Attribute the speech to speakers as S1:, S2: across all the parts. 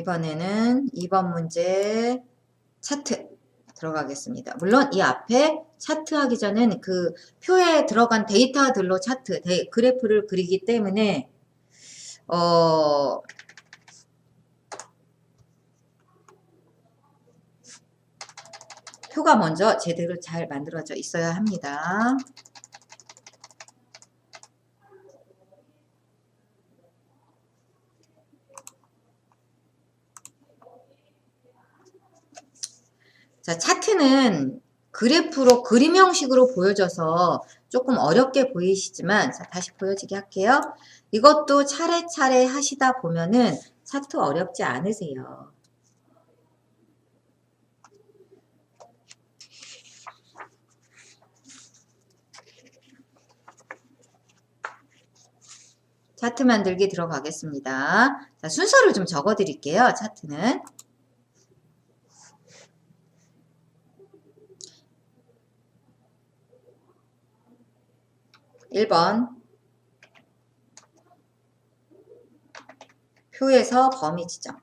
S1: 이번에는 2번 문제 차트 들어가겠습니다. 물론 이 앞에 차트 하기 전엔 그 표에 들어간 데이터들로 차트, 그래프를 그리기 때문에 표가 먼저 제대로 잘 만들어져 있어야 합니다. 자, 차트는 그래프로 그림 형식으로 보여져서 조금 어렵게 보이시지만, 자, 다시 보여지게 할게요. 이것도 차례차례 하시다 보면은 차트 어렵지 않으세요. 차트 만들기 들어가겠습니다. 자, 순서를 좀 적어 드릴게요. 차트는. 1번 표에서 범위 지정.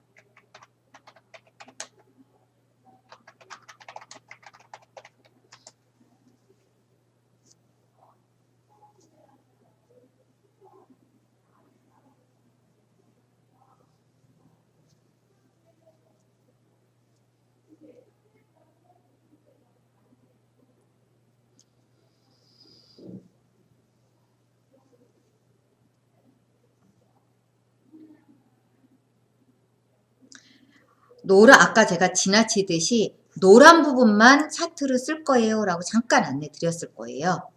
S1: 아까 제가 지나치듯이 노란 부분만 차트를 쓸 거예요 라고 잠깐 안내 드렸을 거예요.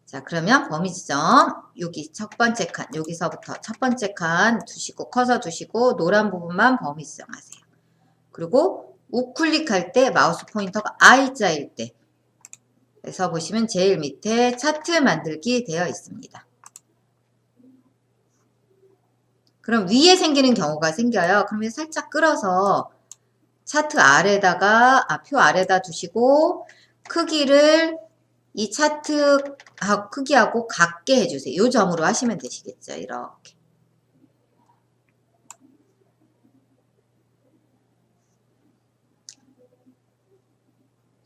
S1: 자, 그러면 범위 지정, 여기 첫 번째 칸, 여기서부터 첫 번째 칸 두시고, 커서 두시고, 노란 부분만 범위 지정하세요. 그리고 우클릭할 때 마우스 포인터가 I자일 때, 그래서 보시면 제일 밑에 차트 만들기 되어 있습니다. 그럼 위에 생기는 경우가 생겨요. 그러면 살짝 끌어서 차트 아래다가, 표 아래다 두시고, 크기를 이 차트 크기하고 같게 해주세요. 이 점으로 하시면 되시겠죠. 이렇게.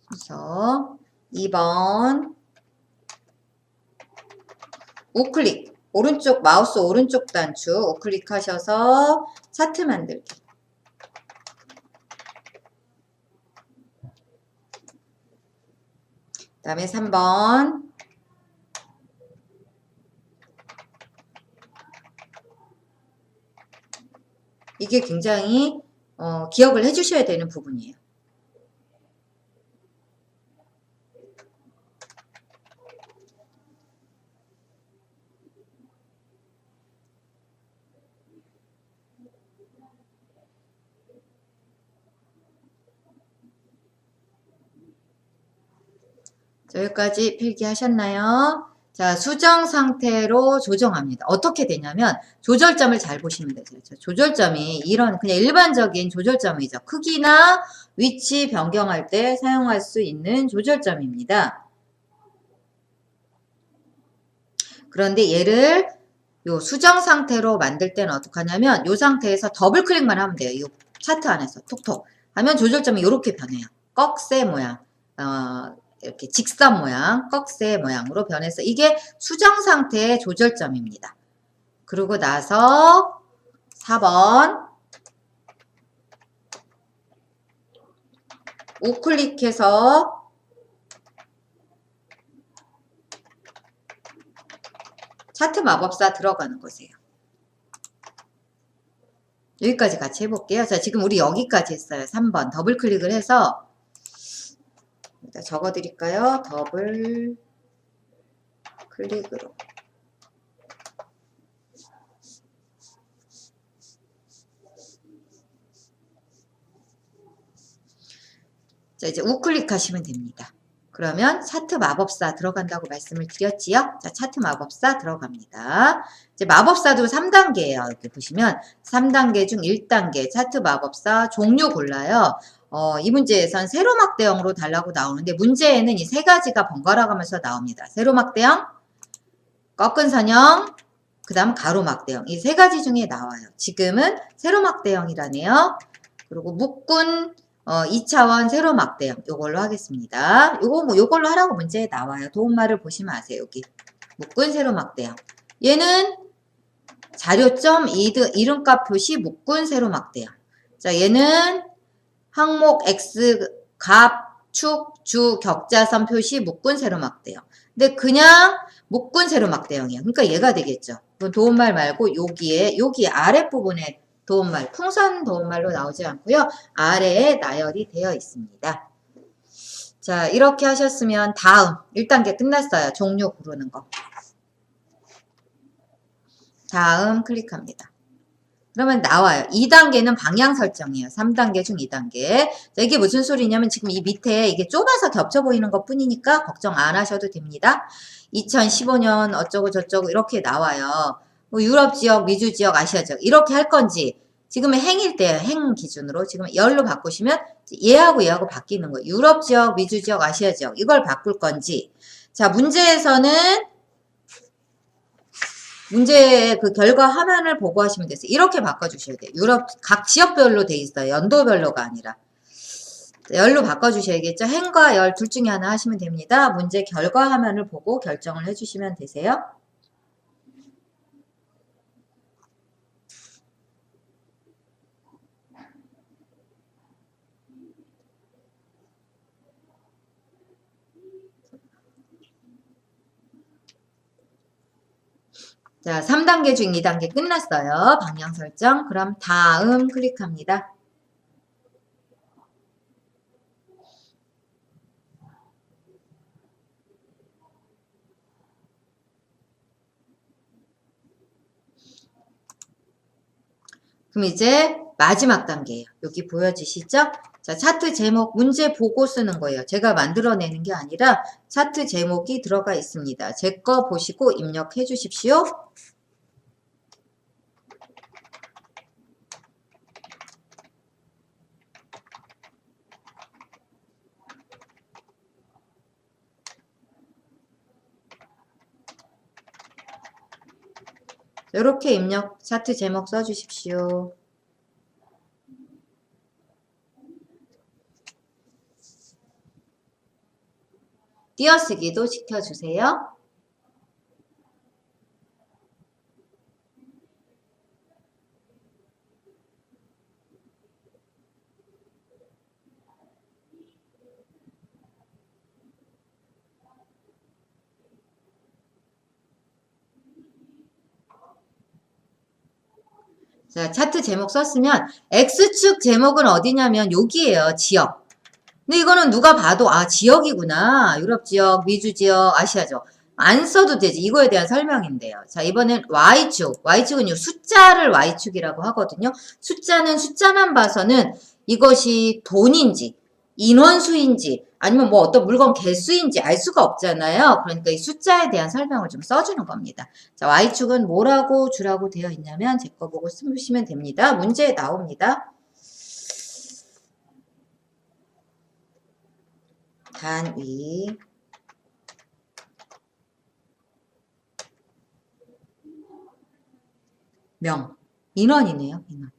S1: 그래서 2번 우클릭, 오른쪽 마우스 오른쪽 단추 우클릭 하셔서 차트 만들기. 그 다음에 3번 이게 굉장히 기억을 해주셔야 되는 부분이에요. 자, 여기까지 필기하셨나요? 자, 수정 상태로 조정합니다. 어떻게 되냐면 조절점을 잘 보시면 되죠. 조절점이 이런 그냥 일반적인 조절점이죠. 크기나 위치 변경할 때 사용할 수 있는 조절점입니다. 그런데 얘를 요 수정 상태로 만들 때는 어떻게 하냐면 요 상태에서 더블 클릭만 하면 돼요. 이 차트 안에서 톡톡 하면 조절점이 이렇게 변해요. 꺽쇠 모양, 이렇게 직선 모양, 꺽쇠 모양으로 변해서 이게 수정 상태의 조절점입니다. 그러고 나서 4번 우클릭해서 차트 마법사 들어가는 거세요. 여기까지 같이 해볼게요. 자, 지금 우리 여기까지 했어요. 3번 더블 클릭을 해서 적어 드릴까요? 더블 클릭으로. 자, 이제 우클릭 하시면 됩니다. 그러면 차트 마법사 들어간다고 말씀을 드렸지요? 자, 차트 마법사 들어갑니다. 이제 마법사도 3단계예요. 이렇게 보시면 3단계 중 1단계 차트 마법사 종류 골라요. 이 문제에선 세로막대형으로 달라고 나오는데 문제에는 이 세 가지가 번갈아 가면서 나옵니다. 세로막대형, 꺾은 선형, 그 다음 가로막대형. 이 세 가지 중에 나와요. 지금은 세로막대형이라네요. 그리고 묶은 2차원 세로 막대형 요걸로 하겠습니다. 요걸로 하라고 문제에 나와요. 도움말을 보시면 아세요. 여기 묶은 세로 막대형. 얘는 자료점 이름값 표시 묶은 세로 막대형. 자, 얘는 항목 X 값 축 주 격자선 표시 묶은 세로 막대형. 근데 그냥 묶은 세로 막대형이야. 그러니까 얘가 되겠죠. 그건 도움말 말고 여기 아랫부분에 도움말, 풍선 도움말로 나오지 않고요. 아래에 나열이 되어 있습니다. 자, 이렇게 하셨으면 다음 1단계 끝났어요. 종료 고르는 거. 다음 클릭합니다. 그러면 나와요. 2단계는 방향 설정이에요. 3단계 중 2단계. 자, 이게 무슨 소리냐면 지금 이 밑에 이게 좁아서 겹쳐 보이는 것 뿐이니까 걱정 안 하셔도 됩니다. 2015년 어쩌고 저쩌고 이렇게 나와요. 뭐 유럽 지역, 미주 지역, 아시아 지역 이렇게 할 건지 지금은 행일 때예요. 행 기준으로. 지금 열로 바꾸시면 얘하고 바뀌는 거예요. 유럽 지역, 미주 지역, 아시아 지역 이걸 바꿀 건지. 자, 문제에서는 문제의 그 결과 화면을 보고 하시면 되세요. 이렇게 바꿔주셔야 돼요. 유럽 각 지역별로 돼 있어요. 연도별로가 아니라. 열로 바꿔주셔야겠죠. 행과 열 둘 중에 하나 하시면 됩니다. 문제 결과 화면을 보고 결정을 해주시면 되세요. 자, 3단계 중 2단계 끝났어요. 방향 설정. 그럼 다음 클릭합니다. 그럼 이제 마지막 단계예요. 여기 보여지시죠? 자, 차트 제목 문제 보고 쓰는 거예요. 제가 만들어내는 게 아니라 차트 제목이 들어가 있습니다. 제 거 보시고 입력해 주십시오. 이렇게 입력 차트 제목 써주십시오. 띄어쓰기도 시켜주세요. 자, 차트 제목 썼으면 X축 제목은 어디냐면 여기에요. 지역. 근데 이거는 누가 봐도 아 지역이구나. 유럽 지역, 미주 지역, 아시아 지역. 안 써도 되지. 이거에 대한 설명인데요. 자, 이번엔 Y축. Y축은 요 숫자를 Y축이라고 하거든요. 숫자는 숫자만 봐서는 이것이 돈인지 인원수인지 아니면 뭐 어떤 물건 개수인지 알 수가 없잖아요. 그러니까 이 숫자에 대한 설명을 좀 써주는 겁니다. 자, Y축은 뭐라고 주라고 되어 있냐면 제 거 보고 쓰시면 됩니다. 문제에 나옵니다. 단위 명 인원이네요. 인원.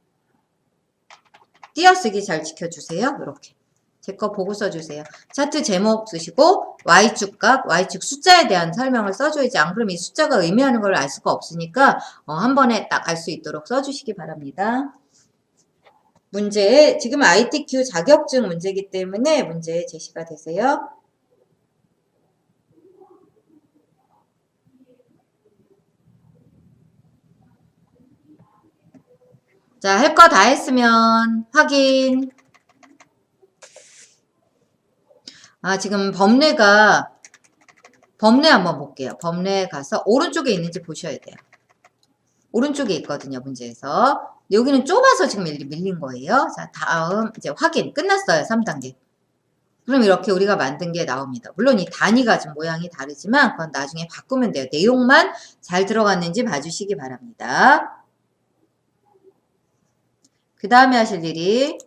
S1: 띄어쓰기 잘 지켜주세요. 이렇게 제 거 보고 써주세요. 차트 제목 쓰시고 Y축 값, Y축 숫자에 대한 설명을 써줘야지 안 그러면 이 숫자가 의미하는 걸 알 수가 없으니까 한 번에 딱 알 수 있도록 써주시기 바랍니다. 문제 지금 ITQ 자격증 문제이기 때문에 문제 제시가 되세요. 자, 할 거 다 했으면 확인. 아, 지금 법례 한번 볼게요. 법례 가서 오른쪽에 있는지 보셔야 돼요. 오른쪽에 있거든요, 문제에서. 여기는 좁아서 지금 밀린 거예요. 자, 다음 이제 확인. 끝났어요, 3단계. 그럼 이렇게 우리가 만든 게 나옵니다. 물론 이 단위가 좀 모양이 다르지만 그건 나중에 바꾸면 돼요. 내용만 잘 들어갔는지 봐주시기 바랍니다. 그 다음에 하실 일이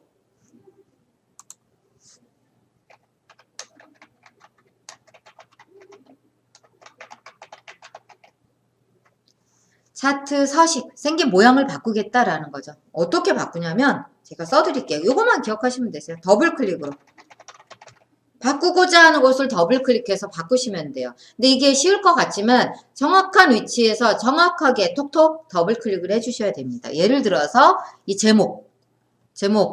S1: 차트 서식, 생긴 모양을 바꾸겠다라는 거죠. 어떻게 바꾸냐면 제가 써드릴게요. 요것만 기억하시면 되세요. 더블 클릭으로. 바꾸고자 하는 곳을 더블 클릭해서 바꾸시면 돼요. 근데 이게 쉬울 것 같지만 정확한 위치에서 정확하게 톡톡 더블 클릭을 해주셔야 됩니다. 예를 들어서 이 제목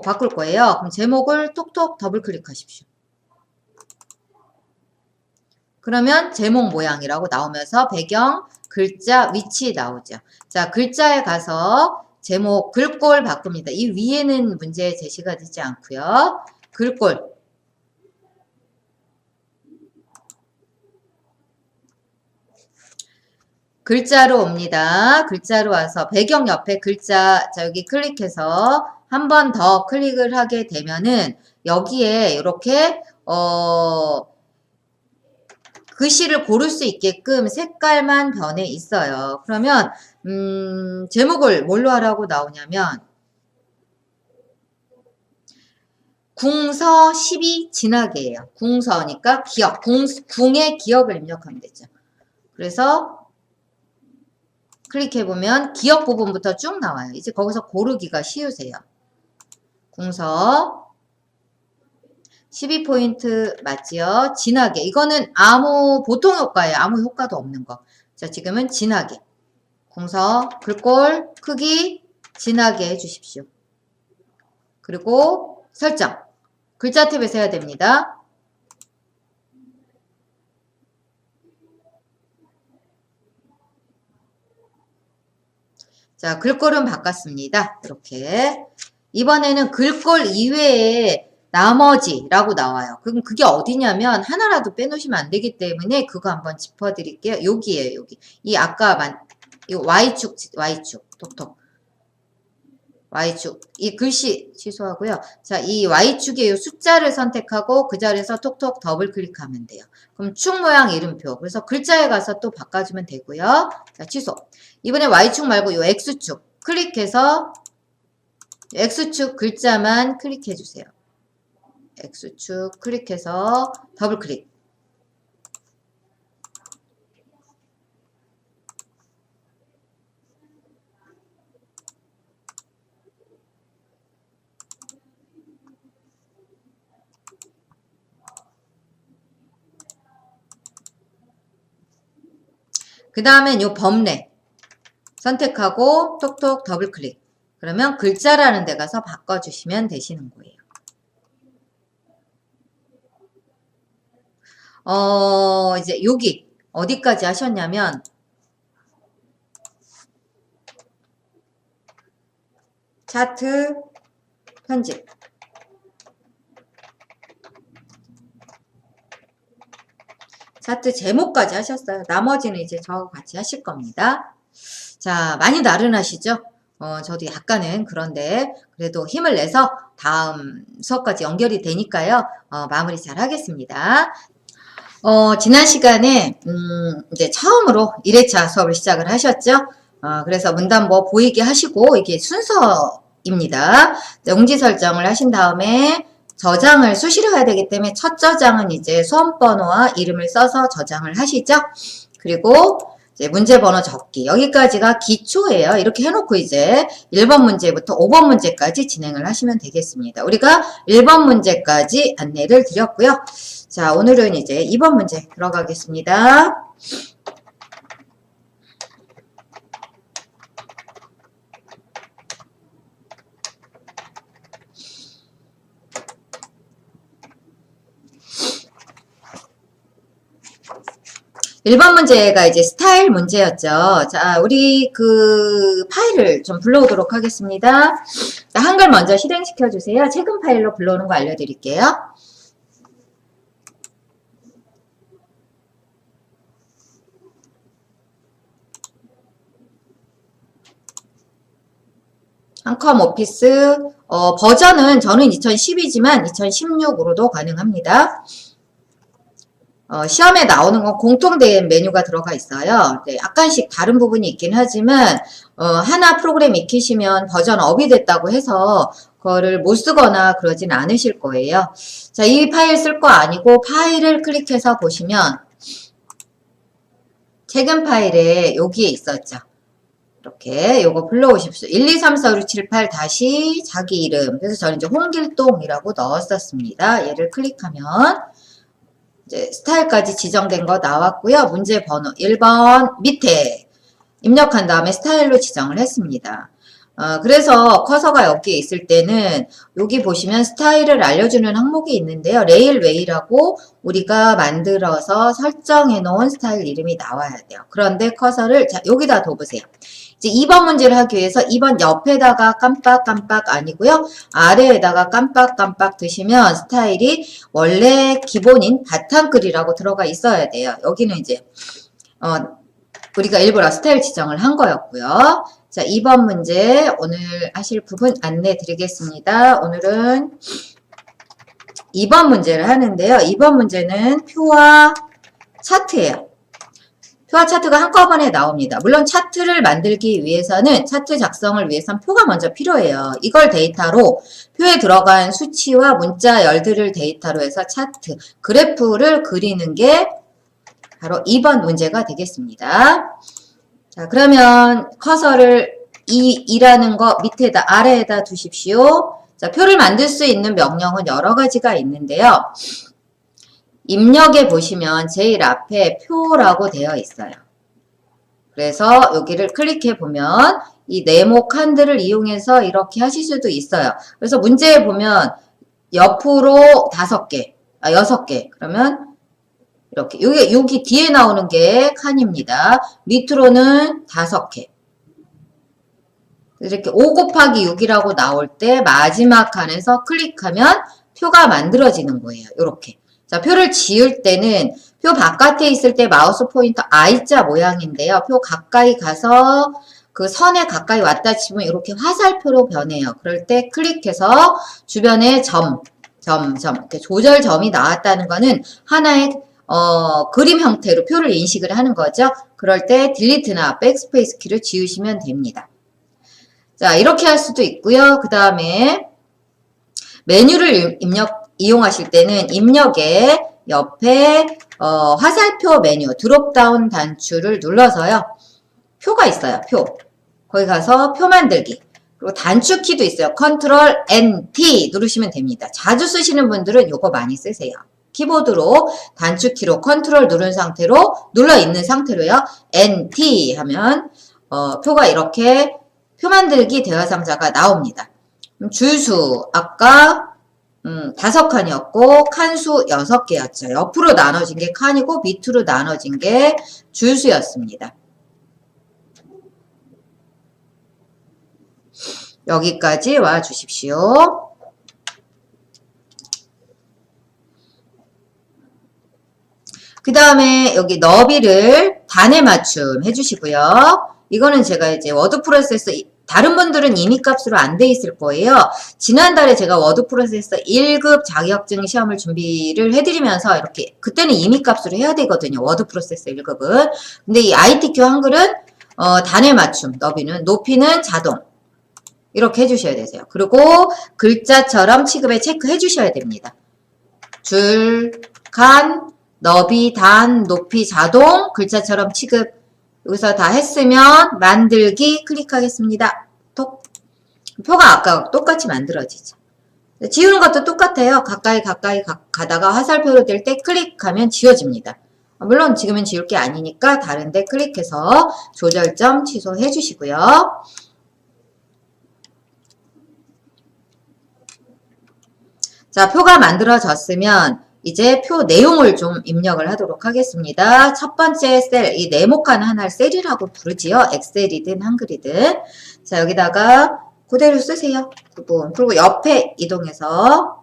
S1: 바꿀 거예요. 그럼 제목을 톡톡 더블 클릭하십시오. 그러면 제목 모양이라고 나오면서 배경, 글자, 위치 나오죠. 자, 글자에 가서 제목, 글꼴 바꿉니다. 이 위에는 문제 제시가 되지 않고요. 글꼴. 글자로 옵니다. 글자로 와서 배경 옆에 글자, 자, 여기 클릭해서 한 번 더 클릭을 하게 되면은 여기에 이렇게, 글씨를 고를 수 있게끔 색깔만 변해 있어요. 그러면, 제목을 뭘로 하라고 나오냐면, 궁서 12 진하게예요. 궁서니까 기억, 궁의 기억을 입력하면 되죠. 그래서 클릭해보면 기억 부분부터 쭉 나와요. 이제 거기서 고르기가 쉬우세요. 궁서 12포인트 맞지요? 진하게. 이거는 아무 보통 효과예요. 아무 효과도 없는 거. 자, 지금은 진하게. 궁서 글꼴 크기 진하게 해주십시오. 그리고 설정. 글자 탭에서 해야 됩니다. 자, 글꼴은 바꿨습니다. 이렇게. 이번에는 글꼴 이외에 나머지라고 나와요. 그럼 그게 어디냐면 하나라도 빼놓으시면 안 되기 때문에 그거 한번 짚어드릴게요. 여기에요, 여기. 이 아까 이 Y축, 톡톡. Y축. 이 글씨 취소하고요. 자, 이 Y축의 이 숫자를 선택하고 그 자리에서 톡톡 더블 클릭하면 돼요. 그럼 축 모양 이름표. 그래서 글자에 가서 또 바꿔주면 되고요. 자, 취소. 이번에 Y축 말고 이 X축 클릭해서 X축 글자만 클릭해 주세요. X축 클릭해서 더블 클릭. 그 다음엔 요 범례 선택하고 톡톡 더블 클릭. 그러면 글자라는 데 가서 바꿔주시면 되시는 거예요. 이제 여기 어디까지 하셨냐면 차트 편집. 차트 제목까지 하셨어요. 나머지는 이제 저하고 같이 하실 겁니다. 자, 많이 나른하시죠? 저도 약간은 그런데 그래도 힘을 내서 다음 수업까지 연결이 되니까요. 마무리 잘 하겠습니다. 지난 시간에 이제 처음으로 1회차 수업을 시작을 하셨죠? 그래서 문단보 보이게 하시고 이게 순서입니다. 용지 설정을 하신 다음에 저장을 수시로 해야 되기 때문에 첫 저장은 이제 수험번호와 이름을 써서 저장을 하시죠. 그리고 이제 문제 번호 적기. 여기까지가 기초예요. 이렇게 해놓고 이제 1번 문제부터 5번 문제까지 진행을 하시면 되겠습니다. 우리가 1번 문제까지 안내를 드렸고요. 자, 오늘은 이제 2번 문제 들어가겠습니다. (1번) 문제가 이제 스타일 문제였죠. 자, 우리 그 파일을 좀 불러오도록 하겠습니다. 자, 한글 먼저 실행시켜 주세요. 최근 파일로 불러오는 거 알려드릴게요. 한컴 오피스, 버전은 저는 2010이지만 2016으로도 가능합니다. 시험에 나오는 건 공통된 메뉴가 들어가 있어요. 네, 약간씩 다른 부분이 있긴 하지만 하나 프로그램 익히시면 버전 업이 됐다고 해서 그거를 못 쓰거나 그러진 않으실 거예요. 자, 이 파일 쓸 거 아니고 파일을 클릭해서 보시면 최근 파일에 여기에 있었죠. 이렇게 요거 불러오십시오. 1, 2, 3, 4, 5, 6, 7, 8 다시 자기 이름. 그래서 저는 이제 홍길동이라고 넣었었습니다. 얘를 클릭하면 이제 스타일까지 지정된 거 나왔고요. 문제 번호 1번 밑에 입력한 다음에 스타일로 지정을 했습니다. 그래서 커서가 여기에 있을 때는 여기 보시면 스타일을 알려주는 항목이 있는데요. 레일웨이라고 우리가 만들어서 설정해 놓은 스타일 이름이 나와야 돼요. 그런데 커서를 자 여기다 둬보세요. 이제 2번 문제를 하기 위해서 2번 옆에다가 깜빡깜빡 아니고요. 아래에다가 깜빡깜빡 드시면 스타일이 원래 기본인 바탕글이라고 들어가 있어야 돼요. 여기는 이제 우리가 일부러 스타일 지정을 한 거였고요. 자, 2번 문제 오늘 하실 부분 안내 드리겠습니다. 오늘은 2번 문제를 하는데요. 2번 문제는 표와 차트예요. 표와 차트가 한꺼번에 나옵니다. 물론 차트를 만들기 위해서는 차트 작성을 위해선 표가 먼저 필요해요. 이걸 데이터로 표에 들어간 수치와 문자 열들을 데이터로 해서 차트, 그래프를 그리는 게 바로 2번 문제가 되겠습니다. 자, 그러면 커서를 2라는 거 밑에다, 아래에다 두십시오. 자, 표를 만들 수 있는 명령은 여러 가지가 있는데요. 입력에 보시면 제일 앞에 표라고 되어 있어요. 그래서 여기를 클릭해 보면 이 네모 칸들을 이용해서 이렇게 하실 수도 있어요. 그래서 문제에 보면 옆으로 5개, 6개. 그러면 이렇게 여기 뒤에 나오는 게 칸입니다. 밑으로는 5개. 이렇게 5 곱하기 6이라고 나올 때 마지막 칸에서 클릭하면 표가 만들어지는 거예요. 이렇게. 자, 표를 지을 때는 표 바깥에 있을 때 마우스 포인터 I자 모양인데요. 표 가까이 가서 그 선에 가까이 왔다 치면 이렇게 화살표로 변해요. 그럴 때 클릭해서 주변에 점, 이렇게 조절점이 나왔다는 거는 하나의 그림 형태로 표를 인식을 하는 거죠. 그럴 때 딜리트나 백스페이스 키를 지우시면 됩니다. 자, 이렇게 할 수도 있고요. 그 다음에 메뉴를 이용하실 때는 입력에 옆에 화살표 메뉴 드롭다운 단추를 눌러서요. 표가 있어요. 표. 거기 가서 표 만들기. 그리고 단축키도 있어요. 컨트롤 N-T 누르시면 됩니다. 자주 쓰시는 분들은 이거 많이 쓰세요. 키보드로 단축키로 컨트롤 누른 상태로 눌러 있는 상태로요. N-T 하면 표가 이렇게 표 만들기 대화 상자가 나옵니다. 줄수 아까 5칸이었고 칸수 6개였죠. 옆으로 나눠진 게 칸이고 밑으로 나눠진 게 줄수였습니다. 여기까지 와 주십시오. 그 다음에 여기 너비를 단에 맞춤 해주시고요. 이거는 제가 이제 워드 프로세서 다른 분들은 이미 값으로 안 돼 있을 거예요. 지난달에 제가 워드 프로세서 1급 자격증 시험을 준비를 해드리면서 이렇게 그때는 이미 값으로 해야 되거든요. 워드 프로세서 1급은. 근데 이 ITQ 한글은 단에 맞춤, 너비는 높이는 자동 이렇게 해주셔야 되세요. 그리고 글자처럼 취급에 체크해 주셔야 됩니다. 줄, 칸, 너비, 단, 높이, 자동, 글자처럼 취급. 여기서 다 했으면 만들기 클릭하겠습니다. 톡. 표가 아까 똑같이 만들어지죠. 지우는 것도 똑같아요. 가까이 가다가 화살표로 될 때 클릭하면 지워집니다. 물론 지금은 지울 게 아니니까 다른데 클릭해서 조절점 취소해 주시고요. 자, 표가 만들어졌으면 이제 표 내용을 좀 입력을 하도록 하겠습니다. 첫 번째 셀, 이 네모칸 하나를 셀이라고 부르지요. 엑셀이든 한글이든. 자, 여기다가 그대로 쓰세요. 부분. 그리고 옆에 이동해서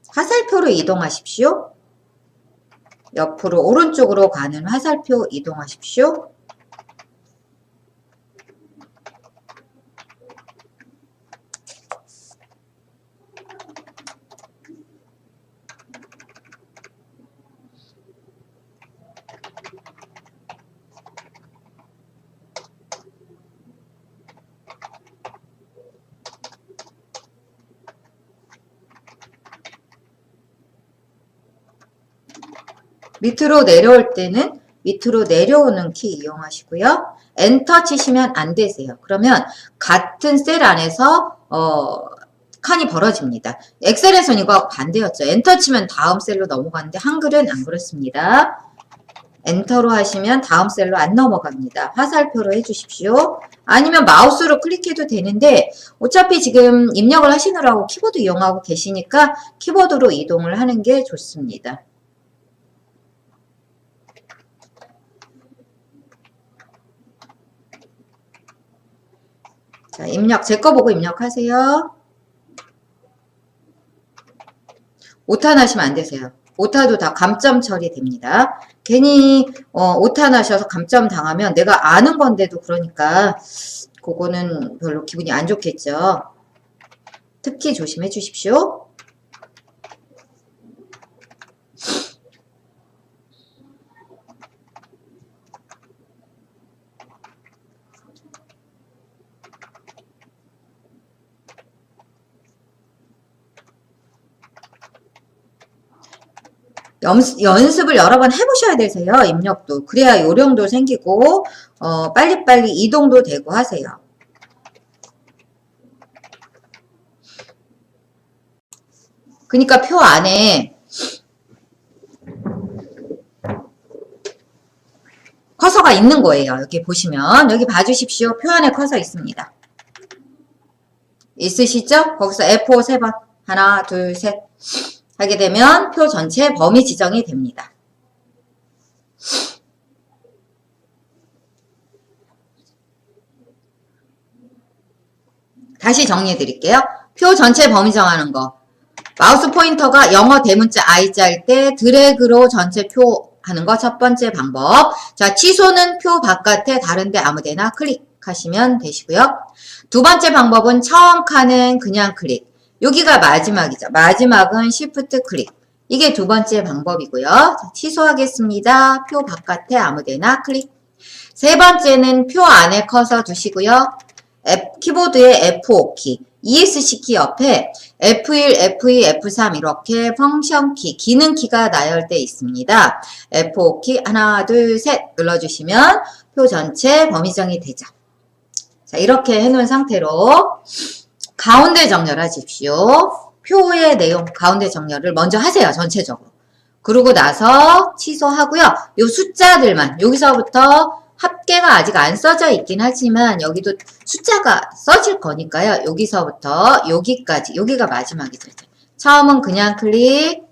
S1: 화살표로 이동하십시오. 옆으로 오른쪽으로 가는 화살표 이동하십시오. 밑으로 내려올 때는 밑으로 내려오는 키 이용하시고요. 엔터 치시면 안 되세요. 그러면 같은 셀 안에서 칸이 벌어집니다. 엑셀에서는 이거하고 반대였죠. 엔터 치면 다음 셀로 넘어가는데 한글은 안 그렇습니다. 엔터로 하시면 다음 셀로 안 넘어갑니다. 화살표로 해주십시오. 아니면 마우스로 클릭해도 되는데 어차피 지금 입력을 하시느라고 키보드 이용하고 계시니까 키보드로 이동을 하는 게 좋습니다. 자, 입력, 제 거 보고 입력하세요. 오타 나시면 안 되세요. 오타도 다 감점 처리됩니다. 괜히 오타 나셔서 감점 당하면 내가 아는 건데도 그러니까 그거는 별로 기분이 안 좋겠죠. 특히 조심해 주십시오. 연습을 여러 번 해보셔야 되세요. 입력도. 그래야 요령도 생기고 빨리빨리 이동도 되고 하세요. 그러니까 표 안에 커서가 있는 거예요. 여기 보시면 여기 봐주십시오. 표 안에 커서 있습니다. 있으시죠? 거기서 F5 3번 하나 둘 셋 하게 되면 표 전체 범위 지정이 됩니다. 다시 정리해 드릴게요. 표 전체 범위 정하는 거. 마우스 포인터가 영어 대문자 I자일 때 드래그로 전체 표 하는 거 첫 번째 방법. 자, 취소는 표 바깥에 다른데 아무데나 클릭하시면 되시고요. 두 번째 방법은 처음 칸은 그냥 클릭. 여기가 마지막이죠. 마지막은 Shift 클릭. 이게 두 번째 방법이고요. 자, 취소하겠습니다. 표 바깥에 아무데나 클릭. 세 번째는 표 안에 커서 두시고요. 키보드의 F5 키, ESC 키 옆에 F1, F2, F3 이렇게 펑션 키, 기능 키가 나열되어 있습니다. F5 키 하나, 둘, 셋 눌러주시면 표 전체 범위정이 되죠. 자, 이렇게 해놓은 상태로 가운데 정렬하십시오. 표의 내용 가운데 정렬을 먼저 하세요. 전체적으로. 그러고 나서 취소하고요. 요 숫자들만 여기서부터 합계가 아직 안 써져 있긴 하지만 여기도 숫자가 써질 거니까요. 여기서부터 여기까지, 여기가 마지막이죠. 처음은 그냥 클릭,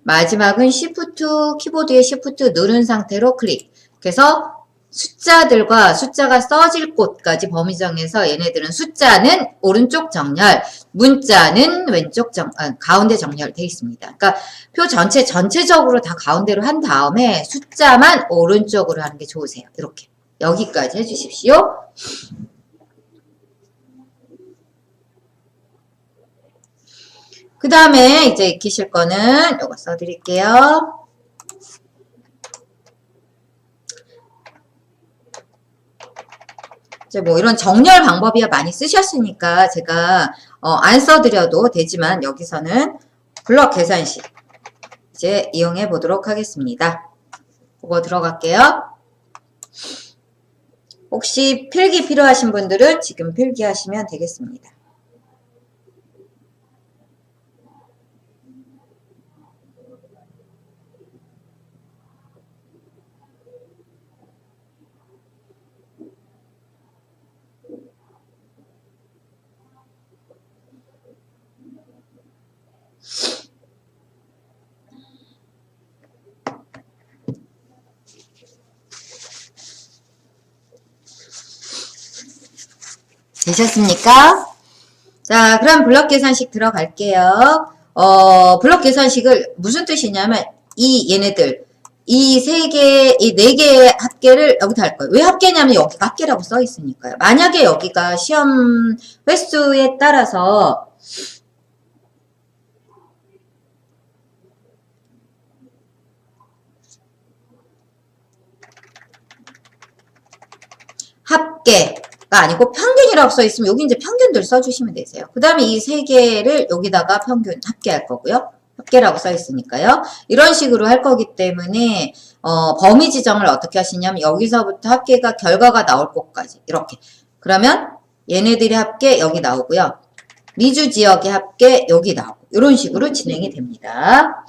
S1: 마지막은 Shift, 키보드의 Shift 누른 상태로 클릭. 그래서 숫자들과 숫자가 써질 곳까지 범위 정해서 얘네들은 숫자는 오른쪽 정렬, 문자는 왼쪽 가운데 정렬되어 있습니다. 그러니까 표 전체적으로 다 가운데로 한 다음에 숫자만 오른쪽으로 하는 게 좋으세요. 이렇게. 여기까지 해주십시오. 그 다음에 이제 익히실 거는 이거 써드릴게요. 이제 뭐 이런 정렬 방법이야 많이 쓰셨으니까 제가 안 써드려도 되지만 여기서는 블럭 계산식 이제 이용해 보도록 하겠습니다. 그거 들어갈게요. 혹시 필기 필요하신 분들은 지금 필기하시면 되겠습니다. 되셨습니까? 자, 그럼 블럭 계산식 들어갈게요. 블럭 계산식을 무슨 뜻이냐면 얘네들 이 세 개, 이 네 개의 합계를 여기다 할 거예요. 왜 합계냐면 여기가 합계라고 써 있으니까요. 만약에 여기가 시험 횟수에 따라서 합계가 아니고 평균이라고 써 있으면 여기 이제 평균들 써주시면 되세요. 그 다음에 이 세 개를 여기다가 평균 합계할 거고요. 합계라고 써 있으니까요. 이런 식으로 할 거기 때문에 범위 지정을 어떻게 하시냐면 여기서부터 합계가 결과가 나올 곳까지 이렇게. 그러면 얘네들의 합계 여기 나오고요. 미주 지역의 합계 여기 나오고 이런 식으로 진행이 됩니다.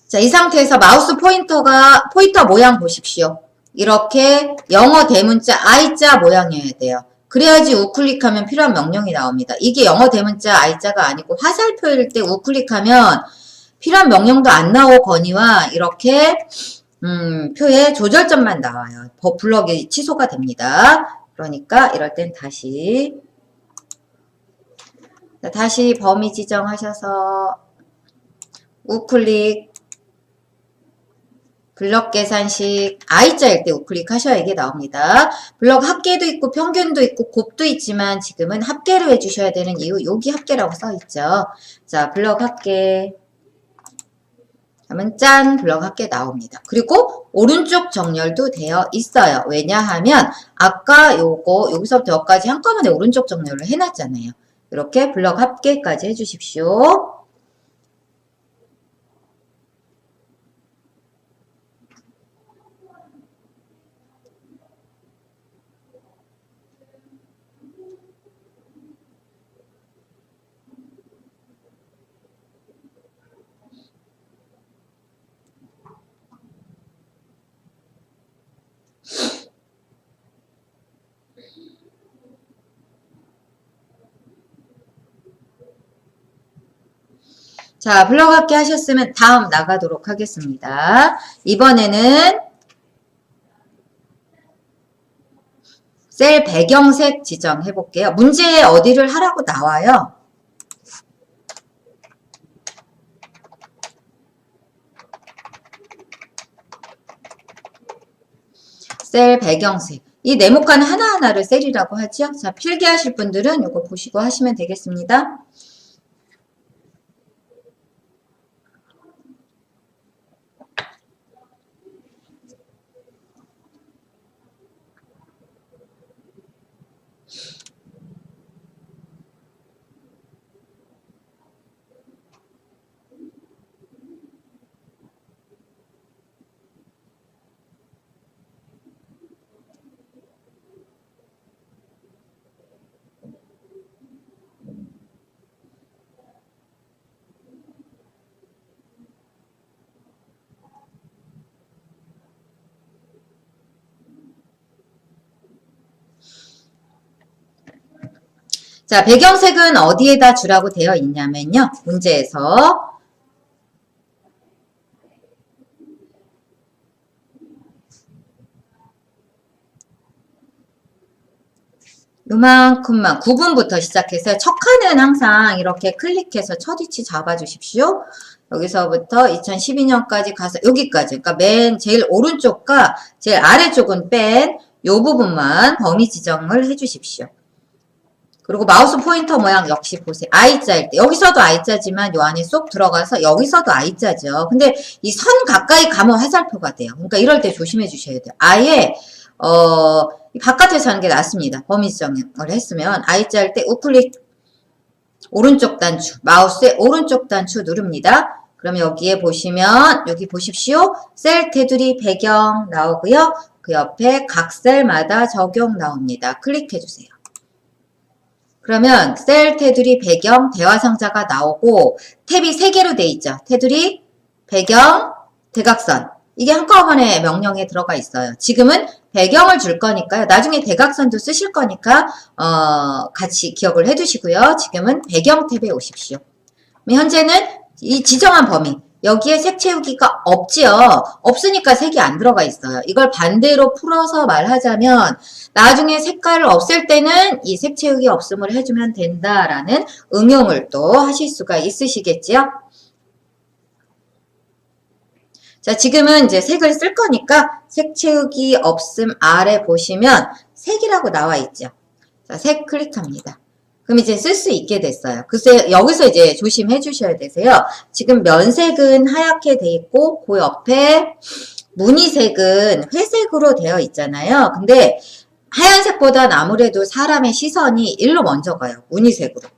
S1: 자, 이 상태에서 마우스 포인터 모양 보십시오. 이렇게 영어 대문자 I자 모양이어야 돼요. 그래야지 우클릭하면 필요한 명령이 나옵니다. 이게 영어 대문자 I자가 아니고 화살표일 때 우클릭하면 필요한 명령도 안 나오거니와 이렇게 표에 조절점만 나와요. 블럭이 취소가 됩니다. 그러니까 이럴 땐 다시 범위 지정하셔서 우클릭 블럭 계산식 I자일 때 우클릭 하셔야 이게 나옵니다. 블럭 합계도 있고 평균도 있고 곱도 있지만 지금은 합계로 해주셔야 되는 이유 여기 합계라고 써있죠. 자, 블럭 합계 하면 짠 블럭 합계 나옵니다. 그리고 오른쪽 정렬도 되어 있어요. 왜냐하면 아까 여기서부터 여기까지 한꺼번에 오른쪽 정렬을 해놨잖아요. 이렇게 블럭 합계까지 해주십시오. 자, 블럭 합계 하셨으면 다음 나가도록 하겠습니다. 이번에는 셀 배경색 지정해 볼게요. 문제에 어디를 하라고 나와요? 셀 배경색. 이 네모칸 하나하나를 셀이라고 하죠. 자, 필기하실 분들은 이거 보시고 하시면 되겠습니다. 자, 배경색은 어디에다 주라고 되어 있냐면요. 문제에서 요만큼만 9분부터 시작해서 첫 칸은 항상 이렇게 클릭해서 첫 위치 잡아주십시오. 여기서부터 2012년까지 가서 여기까지, 그러니까 맨 제일 오른쪽과 제일 아래쪽은 뺀 요 부분만 범위 지정을 해주십시오. 그리고 마우스 포인터 모양 역시 보세요. I자일 때 여기서도 I자지만 요 안에 쏙 들어가서 여기서도 I자죠. 근데 이 선 가까이 가면 화살표가 돼요. 그러니까 이럴 때 조심해 주셔야 돼요. 아예 바깥에서 하는 게 낫습니다. 범위 지정을 했으면 I자일 때 우클릭 오른쪽 단추 마우스의 오른쪽 단추 누릅니다. 그럼 여기에 보시면 여기 보십시오. 셀 테두리 배경 나오고요. 그 옆에 각 셀마다 적용 나옵니다. 클릭해 주세요. 그러면 셀 테두리 배경 대화 상자가 나오고 탭이 3개로 돼 있죠. 테두리, 배경, 대각선. 이게 한꺼번에 명령에 들어가 있어요. 지금은 배경을 줄 거니까요. 나중에 대각선도 쓰실 거니까 같이 기억을 해두시고요. 지금은 배경 탭에 오십시오. 현재는 이 지정한 범위 여기에 색 채우기가 없지요. 없으니까 색이 안 들어가 있어요. 이걸 반대로 풀어서 말하자면 나중에 색깔을 없앨 때는 이 색 채우기 없음을 해주면 된다라는 응용을 또 하실 수가 있으시겠지요. 자, 지금은 이제 색을 쓸 거니까 색 채우기 없음 아래 보시면 색이라고 나와 있죠. 자, 색 클릭합니다. 그럼 이제 쓸 수 있게 됐어요. 글쎄 여기서 이제 조심해 주셔야 되세요. 지금 면색은 하얗게 돼 있고 그 옆에 무늬색은 회색으로 되어 있잖아요. 근데 하얀색보단 아무래도 사람의 시선이 일로 먼저 가요. 무늬색으로.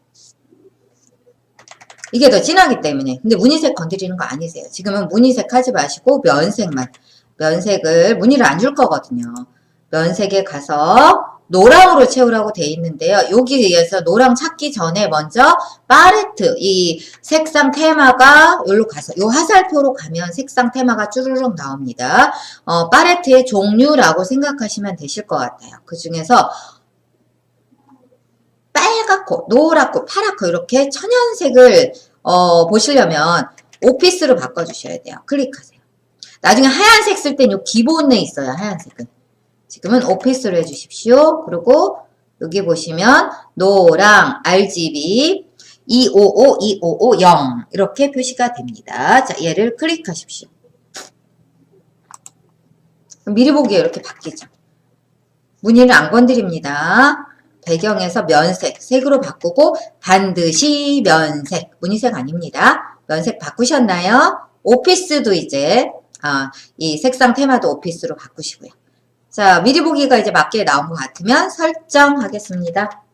S1: 이게 더 진하기 때문에. 근데 무늬색 건드리는 거 아니세요. 지금은 무늬색 하지 마시고 면색만. 면색을 무늬를 안 줄 거거든요. 면색에 가서 노랑으로 채우라고 돼 있는데요. 여기에서 노랑 찾기 전에 먼저 팔레트, 이 색상 테마가 여기로 가서 요 화살표로 가면 색상 테마가 쭈르륵 나옵니다. 팔레트의 종류라고 생각하시면 되실 것 같아요. 그 중에서 빨갛고 노랗고 파랗고 이렇게 천연색을 보시려면 오피스로 바꿔주셔야 돼요. 클릭하세요. 나중에 하얀색 쓸 땐 요 기본에 있어요. 하얀색은. 지금은 오피스로 해주십시오. 그리고 여기 보시면 노랑 RGB 255, 255, 0 이렇게 표시가 됩니다. 자, 얘를 클릭하십시오. 미리 보기에 이렇게 바뀌죠. 무늬를 안 건드립니다. 배경에서 면색, 색으로 바꾸고 반드시 면색, 무늬색 아닙니다. 면색 바꾸셨나요? 오피스도 이제 이 색상 테마도 오피스로 바꾸시고요. 자, 미리 보기가 이제 맞게 나온 것 같으면 설정하겠습니다.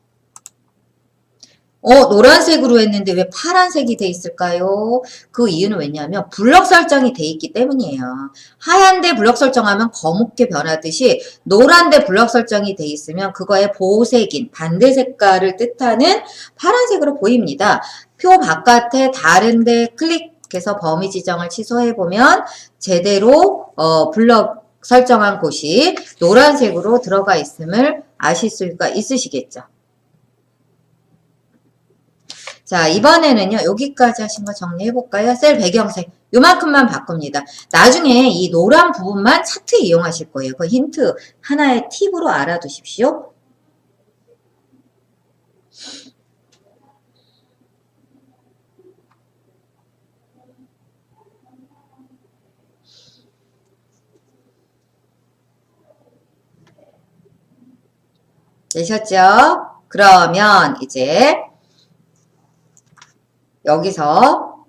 S1: 노란색으로 했는데 왜 파란색이 돼 있을까요? 그 이유는 왜냐하면 블럭 설정이 돼 있기 때문이에요. 하얀데 블럭 설정하면 검게 변하듯이 노란데 블럭 설정이 돼 있으면 그거의 보색인 반대 색깔을 뜻하는 파란색으로 보입니다. 표 바깥에 다른데 클릭해서 범위 지정을 취소해보면 제대로 블럭 설정한 곳이 노란색으로 들어가 있음을 아실 수가 있으시겠죠. 자, 이번에는요, 여기까지 하신 거 정리해볼까요? 셀 배경색. 요만큼만 바꿉니다. 나중에 이 노란 부분만 차트에 이용하실 거예요. 그 힌트 하나의 팁으로 알아두십시오. 되셨죠? 그러면 이제 여기서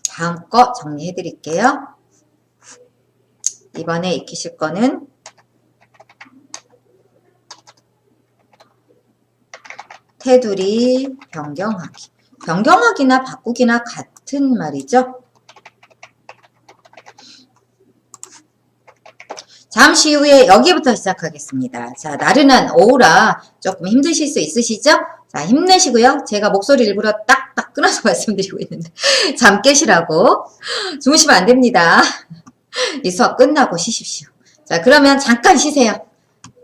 S1: 다음 거 정리해 드릴게요. 이번에 익히실 거는 테두리 변경하기. 변경하기나 바꾸기나 같은 말이죠. 잠시 후에 여기부터 시작하겠습니다. 자, 나른한 오후라 조금 힘드실 수 있으시죠? 자, 힘내시고요. 제가 목소리 일부러 딱딱 끊어서 말씀드리고 있는데 잠 깨시라고. 주무시면 안 됩니다. 이 수업 끝나고 쉬십시오. 자, 그러면 잠깐 쉬세요.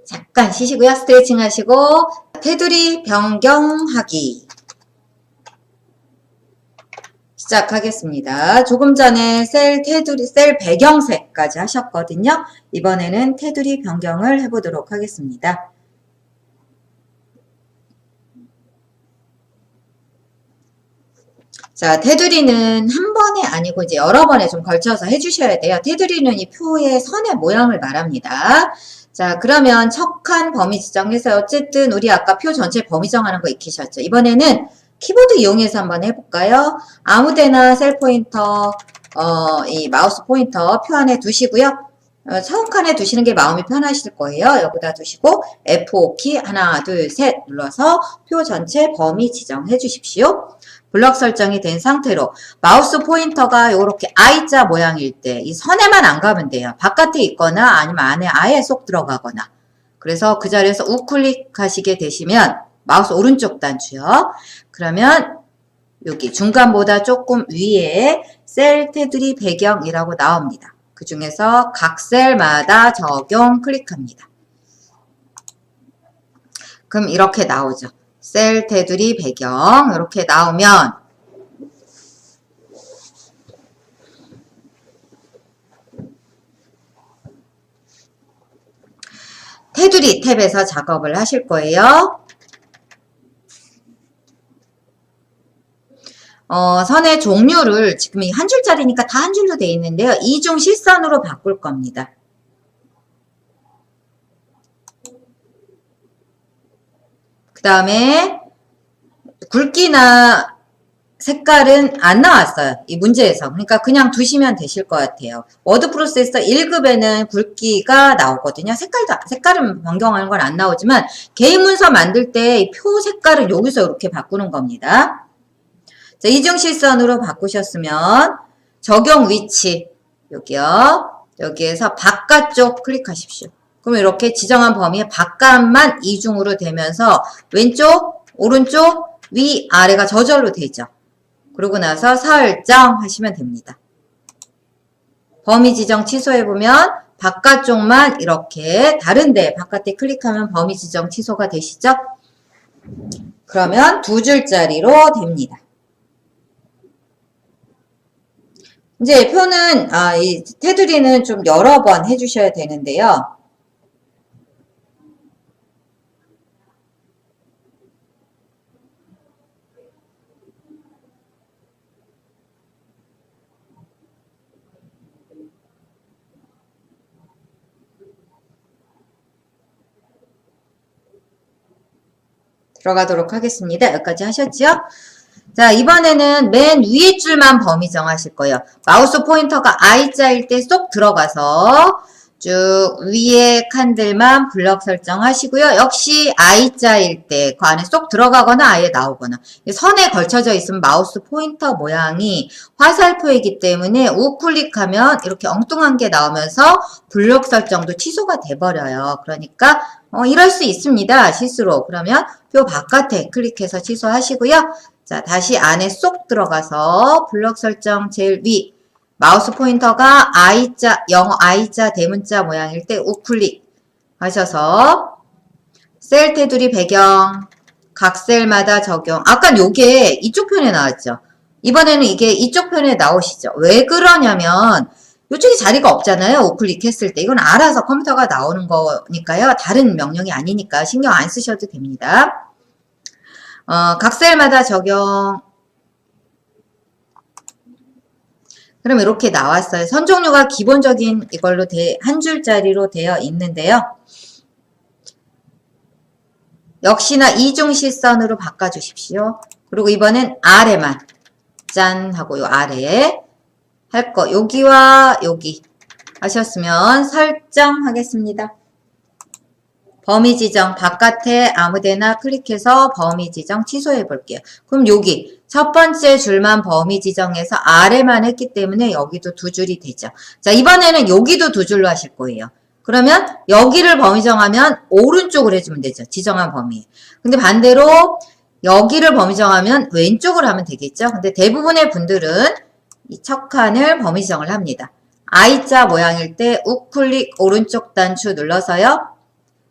S1: 잠깐 쉬시고요. 스트레칭 하시고 테두리 변경하기 시작하겠습니다. 조금 전에 셀 테두리, 셀 배경색까지 하셨거든요. 이번에는 테두리 변경을 해보도록 하겠습니다. 자, 테두리는 한 번에 아니고 이제 여러 번에 좀 걸쳐서 해주셔야 돼요. 테두리는 이 표의 선의 모양을 말합니다. 자, 그러면 척한 범위 지정해서 어쨌든 우리 아까 표 전체 범위 정하는 거 익히셨죠? 이번에는 키보드 이용해서 한번 해볼까요? 아무데나 셀 포인터, 이 마우스 포인터 표 안에 두시고요. 처음 칸에 두시는 게 마음이 편하실 거예요. 여기다 두시고 F5키 하나, 둘, 셋 눌러서 표 전체 범위 지정해 주십시오. 블럭 설정이 된 상태로 마우스 포인터가 이렇게 I자 모양일 때 이 선에만 안 가면 돼요. 바깥에 있거나 아니면 안에 아예 쏙 들어가거나. 그래서 그 자리에서 우클릭하시게 되시면 마우스 오른쪽 단추요. 그러면 여기 중간보다 조금 위에 셀 테두리 배경이라고 나옵니다. 그 중에서 각 셀마다 적용 클릭합니다. 그럼 이렇게 나오죠. 셀 테두리 배경 이렇게 나오면 테두리 탭에서 작업을 하실 거예요. 선의 종류를 지금 한 줄짜리니까 다 한 줄로 되어 있는데요. 이중 실선으로 바꿀 겁니다. 그 다음에 굵기나 색깔은 안 나왔어요. 이 문제에서. 그러니까 그냥 두시면 되실 것 같아요. 워드 프로세서 1급에는 굵기가 나오거든요. 색깔은 변경하는 건 안 나오지만 개인 문서 만들 때 표 색깔을 여기서 이렇게 바꾸는 겁니다. 자, 이중실선으로 바꾸셨으면 적용 위치 여기요. 여기에서 바깥쪽 클릭하십시오. 그럼 이렇게 지정한 범위의 바깥만 이중으로 되면서 왼쪽, 오른쪽, 위, 아래가 저절로 되죠. 그러고 나서 설정하시면 됩니다. 범위 지정 취소해보면 바깥쪽만 이렇게 다른데 바깥에 클릭하면 범위 지정 취소가 되시죠? 그러면 두 줄짜리로 됩니다. 이제 표는 이 테두리는 좀 여러 번 해주셔야 되는데요. 들어가도록 하겠습니다. 여기까지 하셨죠? 자, 이번에는 맨 위에 줄만 범위 정하실 거예요. 마우스 포인터가 I자일 때 쏙 들어가서 쭉 위에 칸들만 블럭 설정하시고요. 역시 I자일 때 그 안에 쏙 들어가거나 아예 나오거나 선에 걸쳐져 있으면 마우스 포인터 모양이 화살표이기 때문에 우클릭하면 이렇게 엉뚱한 게 나오면서 블럭 설정도 취소가 돼버려요. 그러니까 이럴 수 있습니다. 실수로. 그러면 표 바깥에 클릭해서 취소하시고요. 자, 다시 안에 쏙 들어가서 블럭 설정 제일 위 마우스 포인터가 I자, 영어 I자 대문자 모양일 때 우클릭 하셔서 셀 테두리 배경 각 셀마다 적용. 아까 요게 이쪽 편에 나왔죠. 이번에는 이게 이쪽 편에 나오시죠. 왜 그러냐면 이쪽에 자리가 없잖아요. 우클릭했을 때. 이건 알아서 컴퓨터가 나오는 거니까요. 다른 명령이 아니니까 신경 안 쓰셔도 됩니다. 각 셀마다 적용. 그럼 이렇게 나왔어요. 선 종류가 기본적인 이걸로 한 줄짜리로 되어 있는데요. 역시나 이중실선으로 바꿔주십시오. 그리고 이번엔 아래만 짠 하고 요 아래에 할 거 여기와 여기 하셨으면 설정하겠습니다. 범위 지정 바깥에 아무데나 클릭해서 범위 지정 취소해 볼게요. 그럼 여기 첫 번째 줄만 범위 지정해서 아래만 했기 때문에 여기도 두 줄이 되죠. 자, 이번에는 여기도 두 줄로 하실 거예요. 그러면 여기를 범위 정하면 오른쪽으로 해주면 되죠. 지정한 범위. 근데 반대로 여기를 범위 정하면 왼쪽으로 하면 되겠죠. 근데 대부분의 분들은 이 첫 칸을 범위 지정을 합니다. I자 모양일 때 우클릭 오른쪽 단추 눌러서요.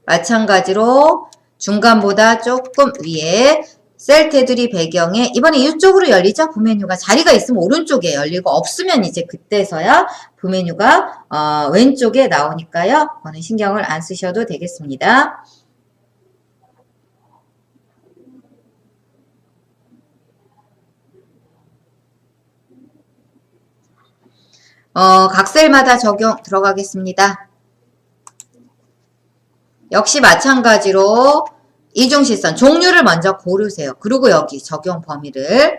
S1: 마찬가지로 중간보다 조금 위에 셀 테두리 배경에 이번에 이쪽으로 열리죠? 부메뉴가 자리가 있으면 오른쪽에 열리고 없으면 이제 그때서야 부메뉴가 왼쪽에 나오니까요. 그거는 신경을 안 쓰셔도 되겠습니다. 각 셀마다 적용 들어가겠습니다. 역시 마찬가지로 이중실선 종류를 먼저 고르세요. 그리고 여기 적용 범위를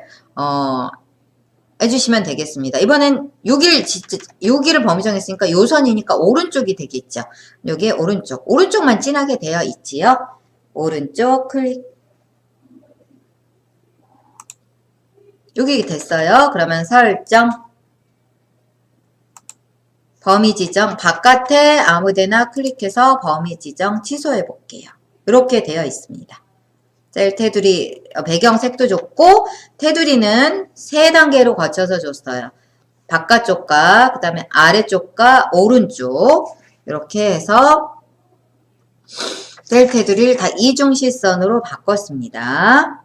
S1: 해주시면 되겠습니다. 이번엔 6일 범위 정했으니까 요선이니까 오른쪽이 되겠죠. 여기에 오른쪽만 진하게 되어 있지요. 오른쪽 클릭. 여기 됐어요. 그러면 설정. 범위 지정 바깥에 아무데나 클릭해서 범위 지정 취소해 볼게요. 이렇게 되어 있습니다. 셀 테두리 배경색도 좋고 테두리는 3단계로 거쳐서 줬어요. 바깥쪽과 그 다음에 아래쪽과 오른쪽 이렇게 해서 셀 테두리를 다 이중실선으로 바꿨습니다.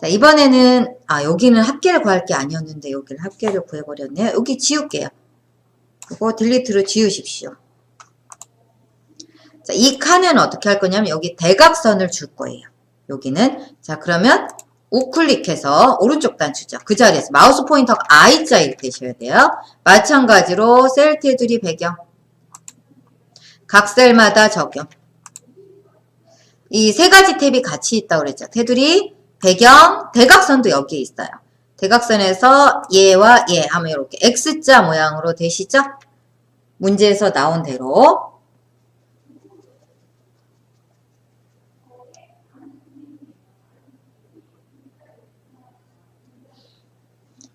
S1: 자, 이번에는 여기는 합계를 구할 게 아니었는데 여기를 합계를 구해버렸네요. 여기 지울게요. 그거 딜리트로 지우십시오. 자, 이 칸은 어떻게 할 거냐면 여기 대각선을 줄 거예요. 여기는 자 그러면 우클릭해서 오른쪽 단추죠. 그 자리에서 마우스 포인터가 I자일 되셔야 돼요. 마찬가지로 셀 테두리 배경 각 셀마다 적용. 이 세 가지 탭이 같이 있다고 그랬죠. 테두리 배경, 대각선도 여기에 있어요. 대각선에서 얘와 얘 하면 이렇게 X자 모양으로 되시죠? 문제에서 나온 대로.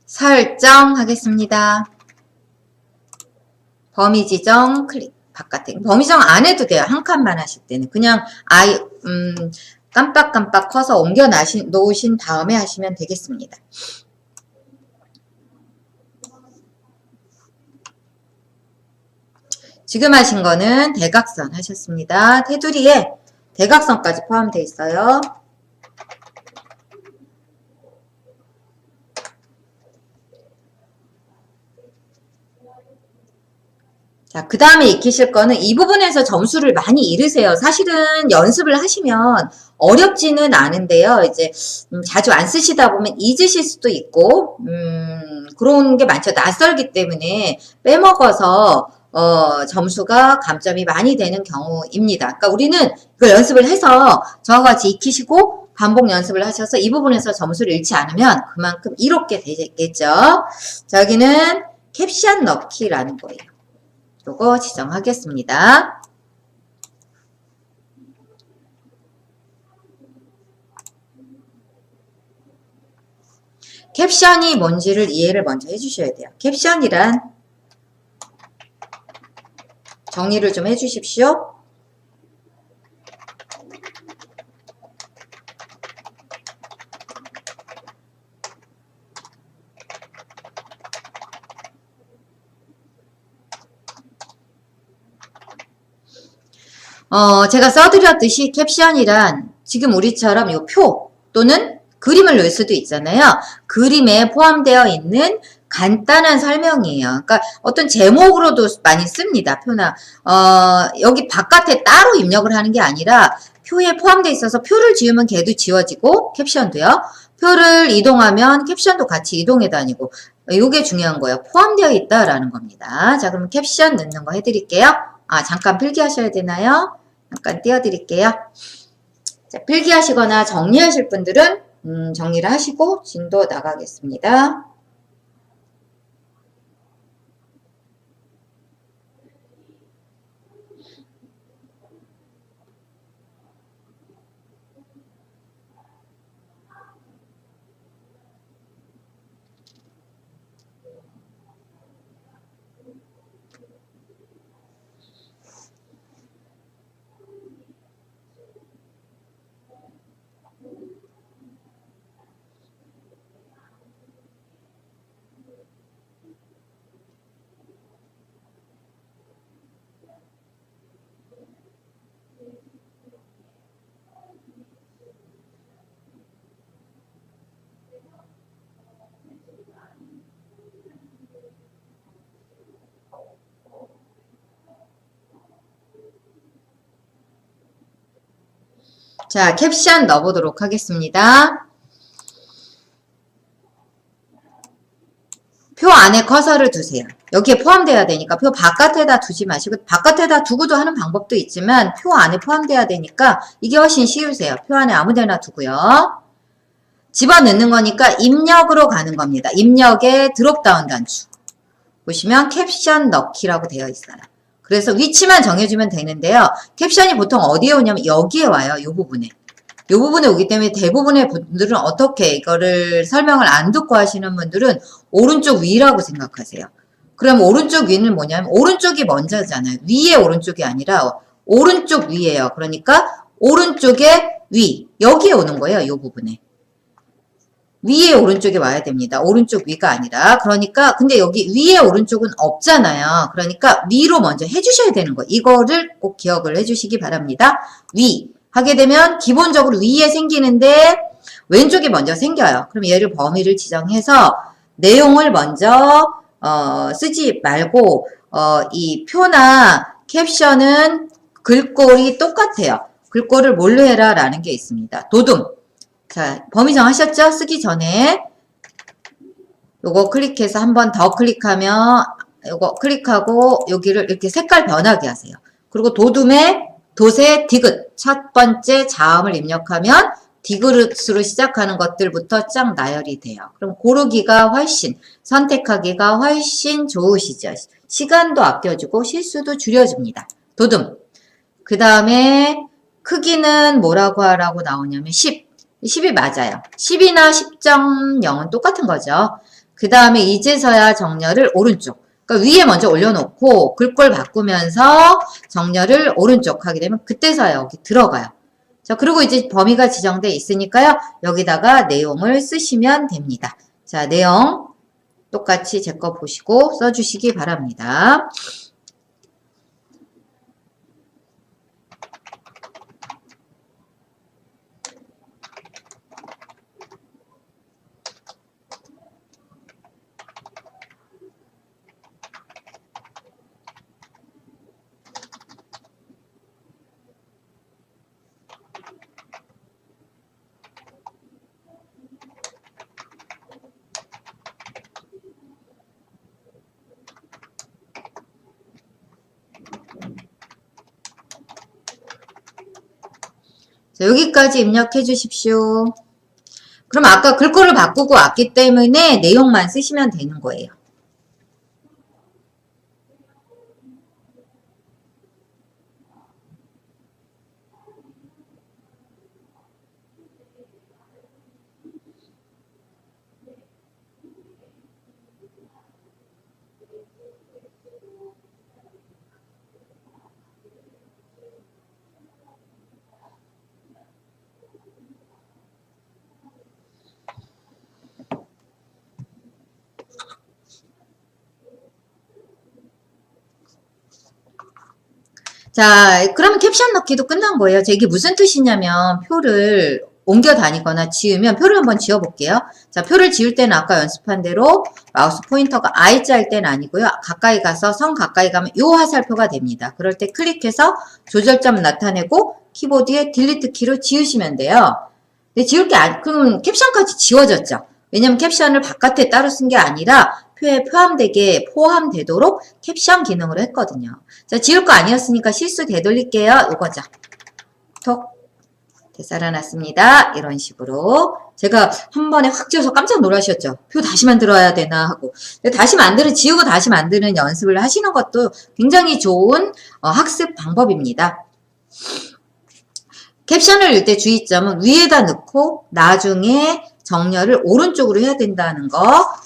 S1: 설정하겠습니다. 범위 지정 클릭. 바깥에. 범위 지정 안 해도 돼요. 한 칸만 하실 때는. 그냥 깜빡깜빡 커서 옮겨 놓으신 다음에 하시면 되겠습니다. 지금 하신 거는 대각선 하셨습니다. 테두리에 대각선까지 포함되어 있어요. 자, 그 다음에 익히실 거는 이 부분에서 점수를 많이 잃으세요. 사실은 연습을 하시면 어렵지는 않은데요. 이제 자주 안 쓰시다 보면 잊으실 수도 있고 그런 게 많죠. 낯설기 때문에 빼먹어서 점수가 감점이 많이 되는 경우입니다. 그러니까 우리는 이걸 연습을 해서 저와 같이 익히시고 반복 연습을 하셔서 이 부분에서 점수를 잃지 않으면 그만큼 이롭게 되겠죠. 자, 여기는 캡션 넣기라는 거예요. 요거 지정하겠습니다. 캡션이 뭔지를 이해를 먼저 해주셔야 돼요. 캡션이란 정리를 좀 해주십시오. 제가 써드렸듯이 캡션이란 지금 우리처럼 요 표 또는 그림을 넣을 수도 있잖아요. 그림에 포함되어 있는 간단한 설명이에요. 그러니까 어떤 제목으로도 많이 씁니다. 표나 여기 바깥에 따로 입력을 하는 게 아니라 표에 포함되어 있어서 표를 지우면 걔도 지워지고 캡션도요. 표를 이동하면 캡션도 같이 이동해 다니고 이게 중요한 거예요. 포함되어 있다라는 겁니다. 자, 그럼 캡션 넣는 거 해드릴게요. 잠깐 필기하셔야 되나요? 잠깐 띄워드릴게요. 자, 필기하시거나 정리하실 분들은 정리를 하시고 진도 나가겠습니다. 자, 캡션 넣어보도록 하겠습니다. 표 안에 커서를 두세요. 여기에 포함되어야 되니까 표 바깥에다 두지 마시고 바깥에다 두고도 하는 방법도 있지만 표 안에 포함되어야 되니까 이게 훨씬 쉬우세요. 표 안에 아무데나 두고요. 집어넣는 거니까 입력으로 가는 겁니다. 입력에 드롭다운 단추 보시면 캡션 넣기라고 되어 있어요. 그래서 위치만 정해주면 되는데요. 캡션이 보통 어디에 오냐면 여기에 와요. 이 부분에. 이 부분에 오기 때문에 대부분의 분들은 어떻게 이거를 설명을 안 듣고 하시는 분들은 오른쪽 위라고 생각하세요. 그럼 오른쪽 위는 뭐냐면 오른쪽이 먼저잖아요. 위에 오른쪽이 아니라 오른쪽 위에요. 그러니까 오른쪽에 위. 여기에 오는 거예요. 이 부분에. 위에 오른쪽에 와야 됩니다. 오른쪽 위가 아니라. 그러니까 근데 여기 위에 오른쪽은 없잖아요. 그러니까 위로 먼저 해주셔야 되는 거예요. 이거를 꼭 기억을 해주시기 바랍니다. 위 하게 되면 기본적으로 위에 생기는데 왼쪽이 먼저 생겨요. 그럼 얘를 범위를 지정해서 내용을 먼저 쓰지 말고 이 표나 캡션은 글꼴이 똑같아요. 글꼴을 뭘로 해라 라는 게 있습니다. 도둠. 자, 범위 정하셨죠? 쓰기 전에 요거 클릭해서 한 번 더 클릭하면 요거 클릭하고 여기를 이렇게 색깔 변하게 하세요. 그리고 도둠에 돛에 디귿 첫 번째 자음을 입력하면 D그룹으로 시작하는 것들부터 쫙 나열이 돼요. 그럼 고르기가 훨씬, 선택하기가 훨씬 좋으시죠. 시간도 아껴주고 실수도 줄여줍니다. 도둠. 그 다음에 크기는 뭐라고 하라고 나오냐면 10. 10이 맞아요. 10이나 10.0은 똑같은 거죠. 그 다음에 이제서야 정렬을 오른쪽. 그러니까 위에 먼저 올려놓고 글꼴 바꾸면서 정렬을 오른쪽 하게 되면 그때서야 여기 들어가요. 자, 그리고 이제 범위가 지정돼 있으니까요. 여기다가 내용을 쓰시면 됩니다. 자, 내용 똑같이 제 거 보시고 써주시기 바랍니다. 자, 여기까지 입력해 주십시오. 그럼 아까 글꼴을 바꾸고 왔기 때문에 내용만 쓰시면 되는 거예요. 자, 그러면 캡션 넣기도 끝난 거예요. 이게 무슨 뜻이냐면 표를 옮겨 다니거나 지으면 표를 한번 지어볼게요. 자, 표를 지을 때는 아까 연습한 대로 마우스 포인터가 I자일 때는 아니고요. 가까이 가서 선 가까이 가면 요 화살표가 됩니다. 그럴 때 클릭해서 조절점 나타내고 키보드에 딜리트 키로 지으시면 돼요. 근데 지울 게 그럼 캡션까지 지워졌죠. 왜냐면 캡션을 바깥에 따로 쓴 게 아니라 표에 포함되도록 캡션 기능으로 했거든요. 자, 지울 거 아니었으니까 실수 되돌릴게요. 요거죠. 톡. 되살아났습니다. 이런 식으로. 제가 한 번에 확 지어서 깜짝 놀라셨죠? 표 다시 만들어야 되나 하고. 다시 지우고 다시 만드는 연습을 하시는 것도 굉장히 좋은 학습 방법입니다. 캡션을 넣을 때 주의점은 위에다 넣고 나중에 정렬을 오른쪽으로 해야 된다는 거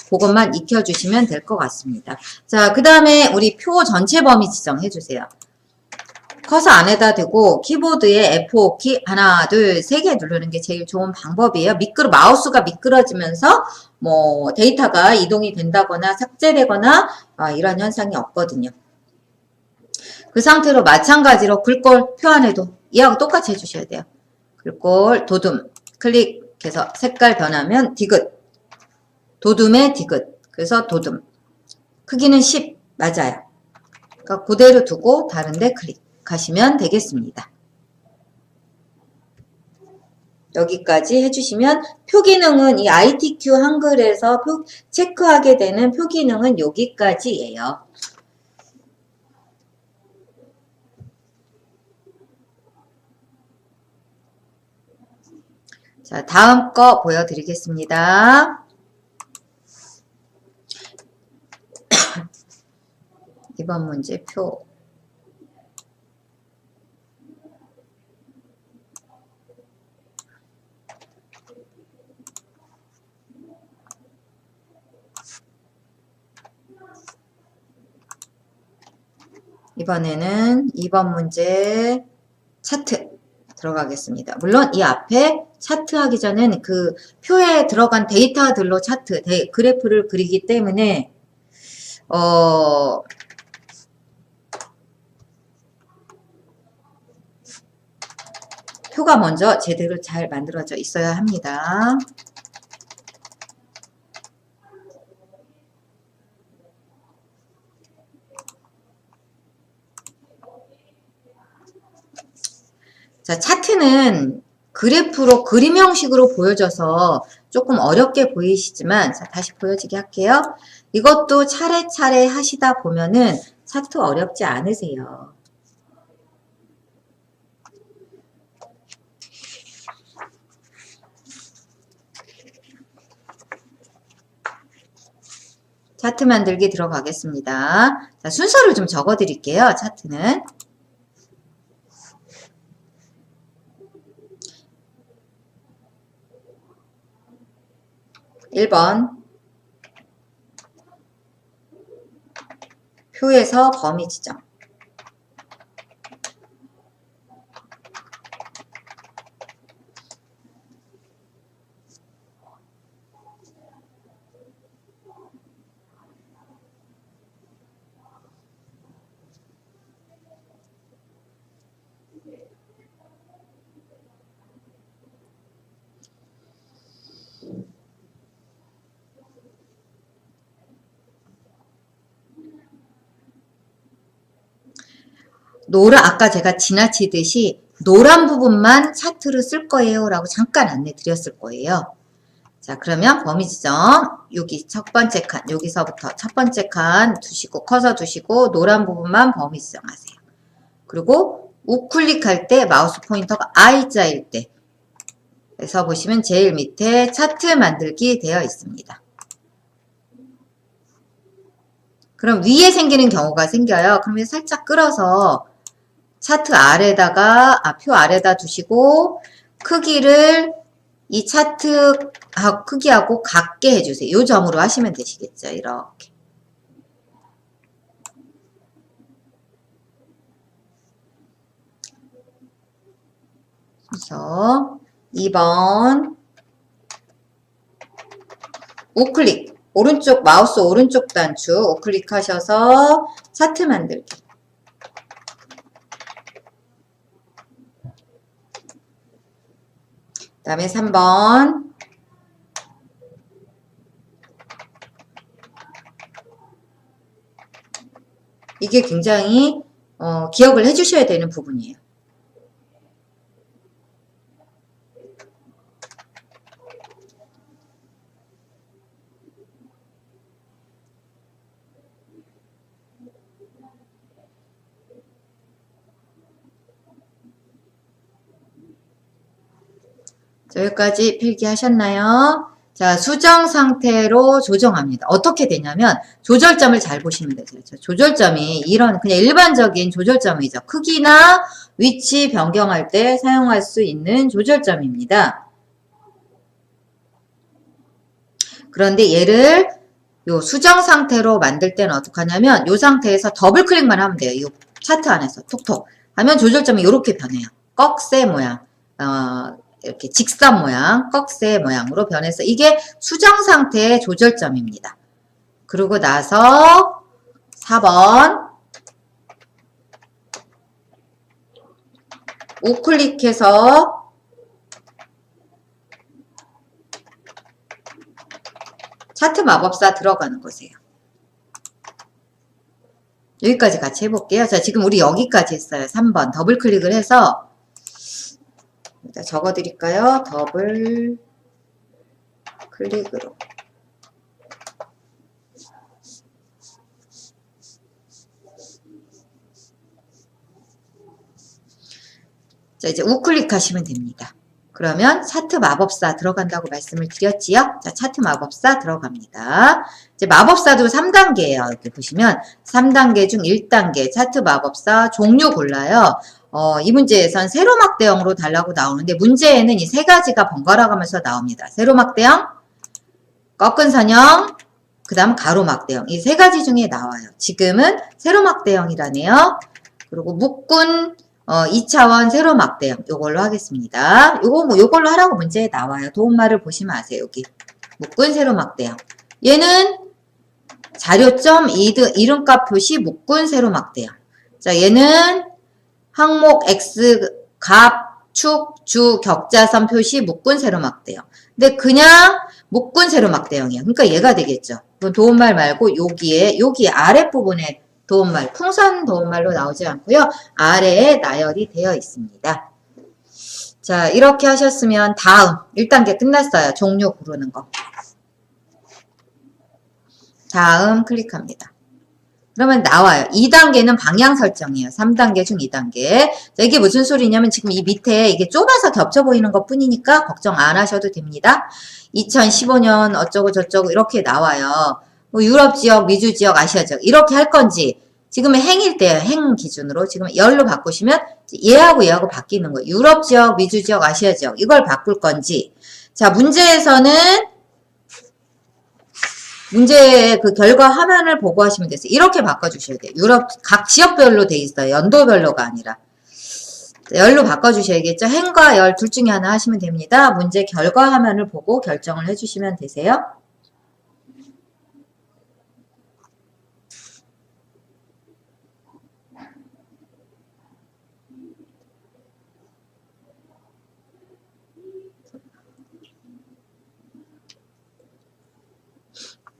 S1: 그것만 익혀주시면 될 것 같습니다. 자, 그 다음에 우리 표 전체 범위 지정해 주세요. 커서 안에다 대고 키보드에 F5키 하나, 둘, 세 개 누르는 게 제일 좋은 방법이에요. 마우스가 미끄러지면서 뭐 데이터가 이동이 된다거나 삭제되거나 이런 현상이 없거든요. 그 상태로 마찬가지로 글꼴 표 안에도 이하고 똑같이 해주셔야 돼요. 글꼴 도둠 클릭해서 색깔 변하면 디귿 도둠의 디귿 그래서 도둠 크기는 10 맞아요. 그러니까 그대로 두고 다른데 클릭하시면 되겠습니다. 여기까지 해주시면 표 기능은 이 ITQ 한글에서 체크하게 되는 표 기능은 여기까지예요. 자, 다음 거 보여드리겠습니다. 이번 문제 표. 이번에는 2번 문제 차트 들어가겠습니다. 물론 이 앞에 차트 하기 전엔 그 표에 들어간 데이터들로 그래프를 그리기 때문에 표가 먼저 제대로 잘 만들어져 있어야 합니다. 자, 차트는 그래프로 그림 형식으로 보여져서 조금 어렵게 보이시지만 자, 다시 보여지게 할게요. 이것도 차례차례 하시다 보면은 차트 어렵지 않으세요. 차트 만들기 들어가겠습니다. 자, 순서를 좀 적어 드릴게요. 차트는. 1번 표에서 범위 지정. 아까 제가 지나치듯이 노란 부분만 차트를 쓸 거예요 라고 잠깐 안내 드렸을 거예요. 자, 그러면 범위 지정, 여기 첫 번째 칸, 여기서부터 첫 번째 칸 두시고, 커서 두시고, 노란 부분만 범위 지정하세요. 그리고 우클릭할 때 마우스 포인터가 I자일 때, 그래서 보시면 제일 밑에 차트 만들기 되어 있습니다. 그럼 위에 생기는 경우가 생겨요. 그러면 살짝 끌어서 차트 아래다가, 표 아래다 두시고, 크기를 이 차트 크기하고 같게 해주세요. 이 점으로 하시면 되시겠죠. 이렇게. 그래서 2번 우클릭. 오른쪽 마우스 오른쪽 단추 우클릭 하셔서 차트 만들기. 그 다음에 3번 이게 굉장히 기억을 해주셔야 되는 부분이에요. 자, 여기까지 필기하셨나요? 자, 수정 상태로 조정합니다. 어떻게 되냐면 조절점을 잘 보시면 되죠. 조절점이 이런 그냥 일반적인 조절점이죠. 크기나 위치 변경할 때 사용할 수 있는 조절점입니다. 그런데 얘를 요 수정 상태로 만들 때는 어떻게 하냐면 요 상태에서 더블 클릭만 하면 돼요. 이 차트 안에서 톡톡 하면 조절점이 이렇게 변해요. 꺽쇠 모양, 이렇게 직선 모양, 꺽쇠 모양으로 변해서 이게 수정 상태의 조절점입니다. 그러고 나서 4번 우클릭해서 차트 마법사 들어가는 거세요. 여기까지 같이 해볼게요. 자, 지금 우리 여기까지 했어요. 3번 더블 클릭을 해서 적어 드릴까요? 더블 클릭으로. 자, 이제 우클릭 하시면 됩니다. 그러면 차트 마법사 들어간다고 말씀을 드렸지요? 자, 차트 마법사 들어갑니다. 이제 마법사도 3단계예요. 이렇게 보시면 3단계 중 1단계 차트 마법사 종류 골라요. 이 문제에선 세로막 대형으로 달라고 나오는데 문제에는 이 세 가지가 번갈아 가면서 나옵니다. 세로막 대형, 꺾은 선형, 그 다음 가로막 대형. 이 세 가지 중에 나와요. 지금은 세로막 대형이라네요. 그리고 묶은 2차원 세로막 대형 요걸로 하겠습니다. 요걸로 하라고 문제에 나와요. 도움말을 보시면 아세요. 여기 묶은 세로막 대형. 얘는 자료점 이름값 표시 묶은 세로막 대형. 자, 얘는 항목 X 값 축 주 격자선 표시 묶은 세로막 대형. 근데 그냥 묶은 세로막 대형이에요. 그러니까 얘가 되겠죠. 도움말 말고 여기 아랫부분에 도움말, 풍선 도움말로 나오지 않고요. 아래에 나열이 되어 있습니다. 자, 이렇게 하셨으면 다음 1단계 끝났어요. 종류 고르는 거. 다음 클릭합니다. 그러면 나와요. 2단계는 방향 설정이에요. 3단계 중 2단계. 자, 이게 무슨 소리냐면 지금 이 밑에 이게 좁아서 겹쳐 보이는 것 뿐이니까 걱정 안 하셔도 됩니다. 2015년 어쩌고 저쩌고 이렇게 나와요. 뭐 유럽 지역, 미주 지역, 아시아 지역 이렇게 할 건지 지금은 행일 때예요. 행 기준으로 지금 열로 바꾸시면 얘하고 바뀌는 거예요. 유럽 지역, 미주 지역, 아시아 지역 이걸 바꿀 건지 자 문제에서는 문제 그 결과 화면을 보고 하시면 되세요. 이렇게 바꿔주셔야 돼요. 유럽 각 지역별로 돼 있어요. 연도별로가 아니라. 열로 바꿔주셔야겠죠. 행과 열 둘 중에 하나 하시면 됩니다. 문제 결과 화면을 보고 결정을 해주시면 되세요.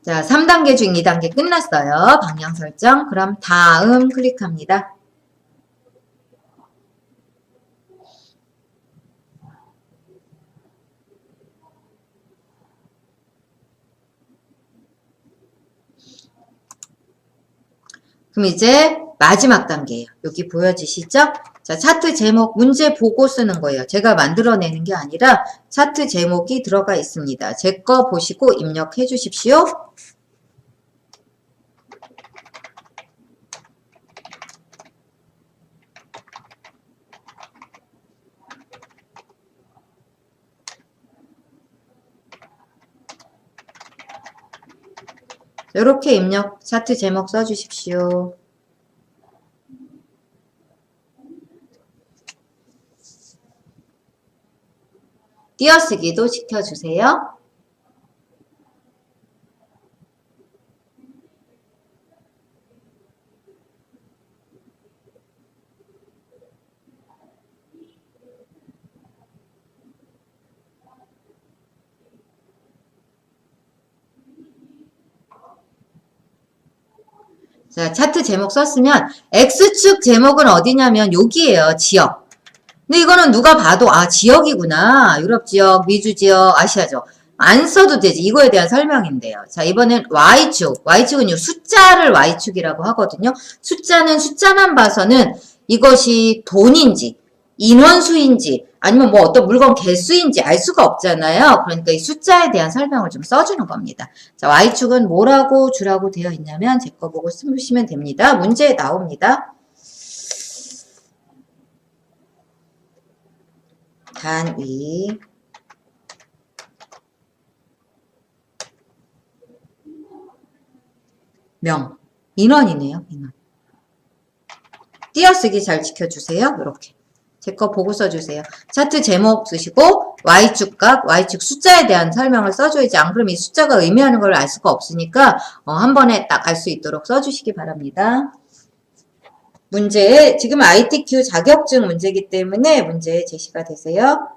S1: 자, 3단계 중 2단계 끝났어요. 방향 설정. 그럼 다음 클릭합니다. 그럼 이제 마지막 단계예요. 여기 보여지시죠? 자, 차트 제목 문제 보고 쓰는 거예요. 제가 만들어내는 게 아니라 차트 제목이 들어가 있습니다. 제 거 보시고 입력해 주십시오. 이렇게 입력 차트 제목 써주십시오. 띄어쓰기도 시켜주세요. 자, 차트 제목 썼으면 X축 제목은 어디냐면 여기에요. 지역. 근데 이거는 누가 봐도 아 지역이구나. 유럽 지역, 미주 지역, 아시아 지역. 안 써도 되지. 이거에 대한 설명인데요. 자, 이번엔 Y축. Y축은 요 숫자를 Y축이라고 하거든요. 숫자는 숫자만 봐서는 이것이 돈인지 인원수인지 아니면 뭐 어떤 물건 개수인지 알 수가 없잖아요. 그러니까 이 숫자에 대한 설명을 좀 써주는 겁니다. 자, Y축은 뭐라고 주라고 되어 있냐면 제 거 보고 쓰시면 됩니다. 문제에 나옵니다. 단위 명 인원이네요. 인원 띄어쓰기 잘 지켜주세요. 이렇게 제 거 보고 써주세요. 차트 제목 쓰시고 Y축 값, Y축 숫자에 대한 설명을 써줘야지 안 그러면 이 숫자가 의미하는 걸 알 수가 없으니까 한 번에 딱 알 수 있도록 써주시기 바랍니다. 문제 지금 ITQ 자격증 문제이기 때문에 문제 제시가 되세요.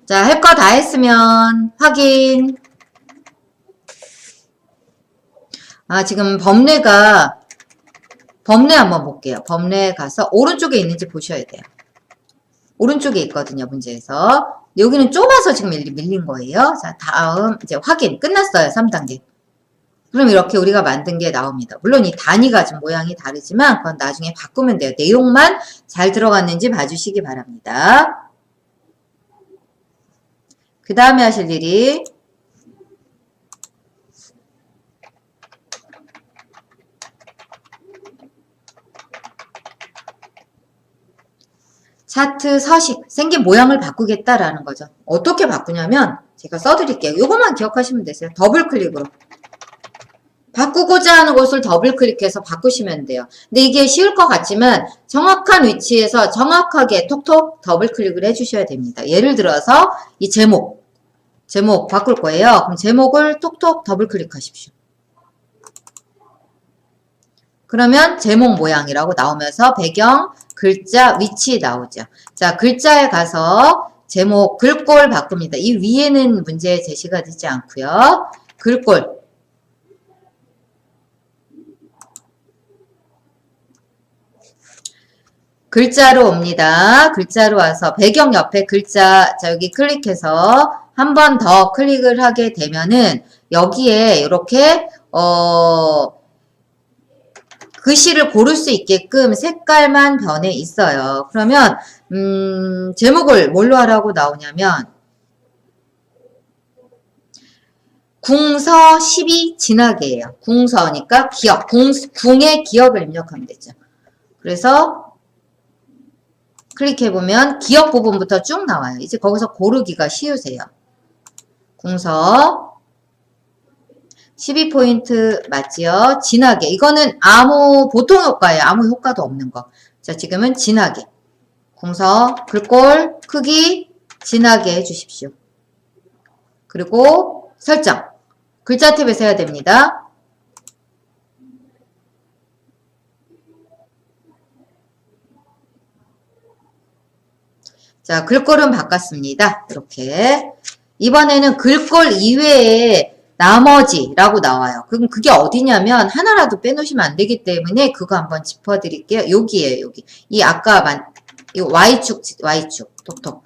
S1: 자, 할 거 다 했으면 확인. 아, 지금 법례 한번 볼게요. 법례 가서 오른쪽에 있는지 보셔야 돼요. 오른쪽에 있거든요, 문제에서. 여기는 좁아서 지금 밀린 거예요. 자, 다음 이제 확인 끝났어요. 3단계. 그럼 이렇게 우리가 만든 게 나옵니다. 물론 이 단위가 좀 모양이 다르지만 그건 나중에 바꾸면 돼요. 내용만 잘 들어갔는지 봐주시기 바랍니다. 그 다음에 하실 일이 차트 서식, 생긴 모양을 바꾸겠다라는 거죠. 어떻게 바꾸냐면 제가 써드릴게요. 이것만 기억하시면 되세요. 더블 클릭으로. 바꾸고자 하는 곳을 더블 클릭해서 바꾸시면 돼요. 근데 이게 쉬울 것 같지만 정확한 위치에서 정확하게 톡톡 더블 클릭을 해주셔야 됩니다. 예를 들어서 이 제목 바꿀 거예요. 그럼 제목을 톡톡 더블 클릭하십시오. 그러면 제목 모양이라고 나오면서 배경, 글자, 위치 나오죠. 자, 글자에 가서 제목, 글꼴 바꿉니다. 이 위에는 문제 제시가 되지 않고요. 글꼴. 글자로 옵니다. 글자로 와서 배경 옆에 글자, 자, 여기 클릭해서 한 번 더 클릭을 하게 되면은 여기에 이렇게, 글씨를 고를 수 있게끔 색깔만 변해 있어요. 그러면 제목을 뭘로 하라고 나오냐면 궁서 12 진하게예요. 궁서니까 기억, 궁의 기억을 입력하면 되죠. 그래서 클릭해보면 기억 부분부터 쭉 나와요. 이제 거기서 고르기가 쉬우세요. 궁서 12포인트 맞지요? 진하게. 이거는 보통 효과예요. 아무 효과도 없는 거. 자, 지금은 진하게. 궁서, 글꼴, 크기, 진하게 해주십시오. 그리고 설정. 글자 탭에서 해야 됩니다. 자, 글꼴은 바꿨습니다. 이렇게. 이번에는 글꼴 이외에 나머지라고 나와요. 그럼 그게 어디냐면 하나라도 빼놓으시면 안 되기 때문에 그거 한번 짚어드릴게요. 여기에요, 여기. 이 Y축, 톡톡.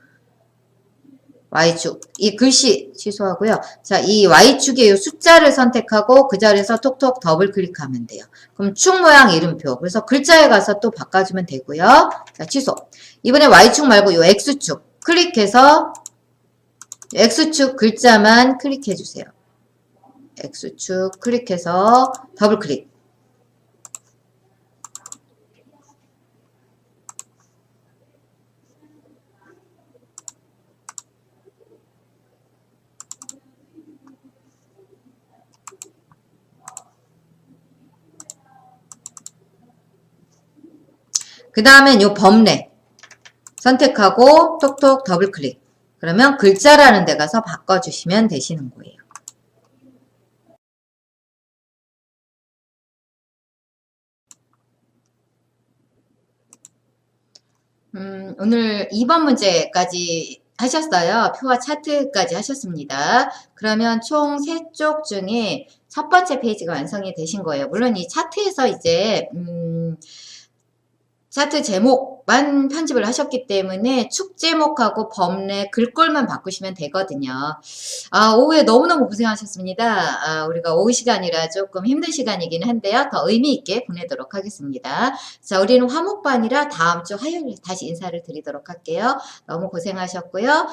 S1: Y축. 이 글씨 취소하고요. 자, 이 Y축의 이 숫자를 선택하고 그 자리에서 톡톡 더블 클릭하면 돼요. 그럼 축 모양 이름표. 그래서 글자에 가서 또 바꿔주면 되고요. 자, 취소. 이번에 Y축 말고 이 X축. 클릭해서 X축 글자만 클릭해주세요. X축 클릭해서 더블 클릭. 그 다음엔 요 범례 선택하고 톡톡 더블 클릭. 그러면 글자라는 데 가서 바꿔주시면 되시는 거예요. 오늘 2번 문제까지 하셨어요. 표와 차트까지 하셨습니다. 그러면 총 3쪽 중에 첫 번째 페이지가 완성이 되신 거예요. 물론 이 차트에서 이제 차트 제목만 편집을 하셨기 때문에 축 제목하고 범례 글꼴만 바꾸시면 되거든요. 오후에 너무너무 고생하셨습니다. 우리가 오후 시간이라 조금 힘든 시간이긴 한데요. 더 의미 있게 보내도록 하겠습니다. 자, 우리는 화목반이라 다음 주 화요일에 다시 인사를 드리도록 할게요. 너무 고생하셨고요.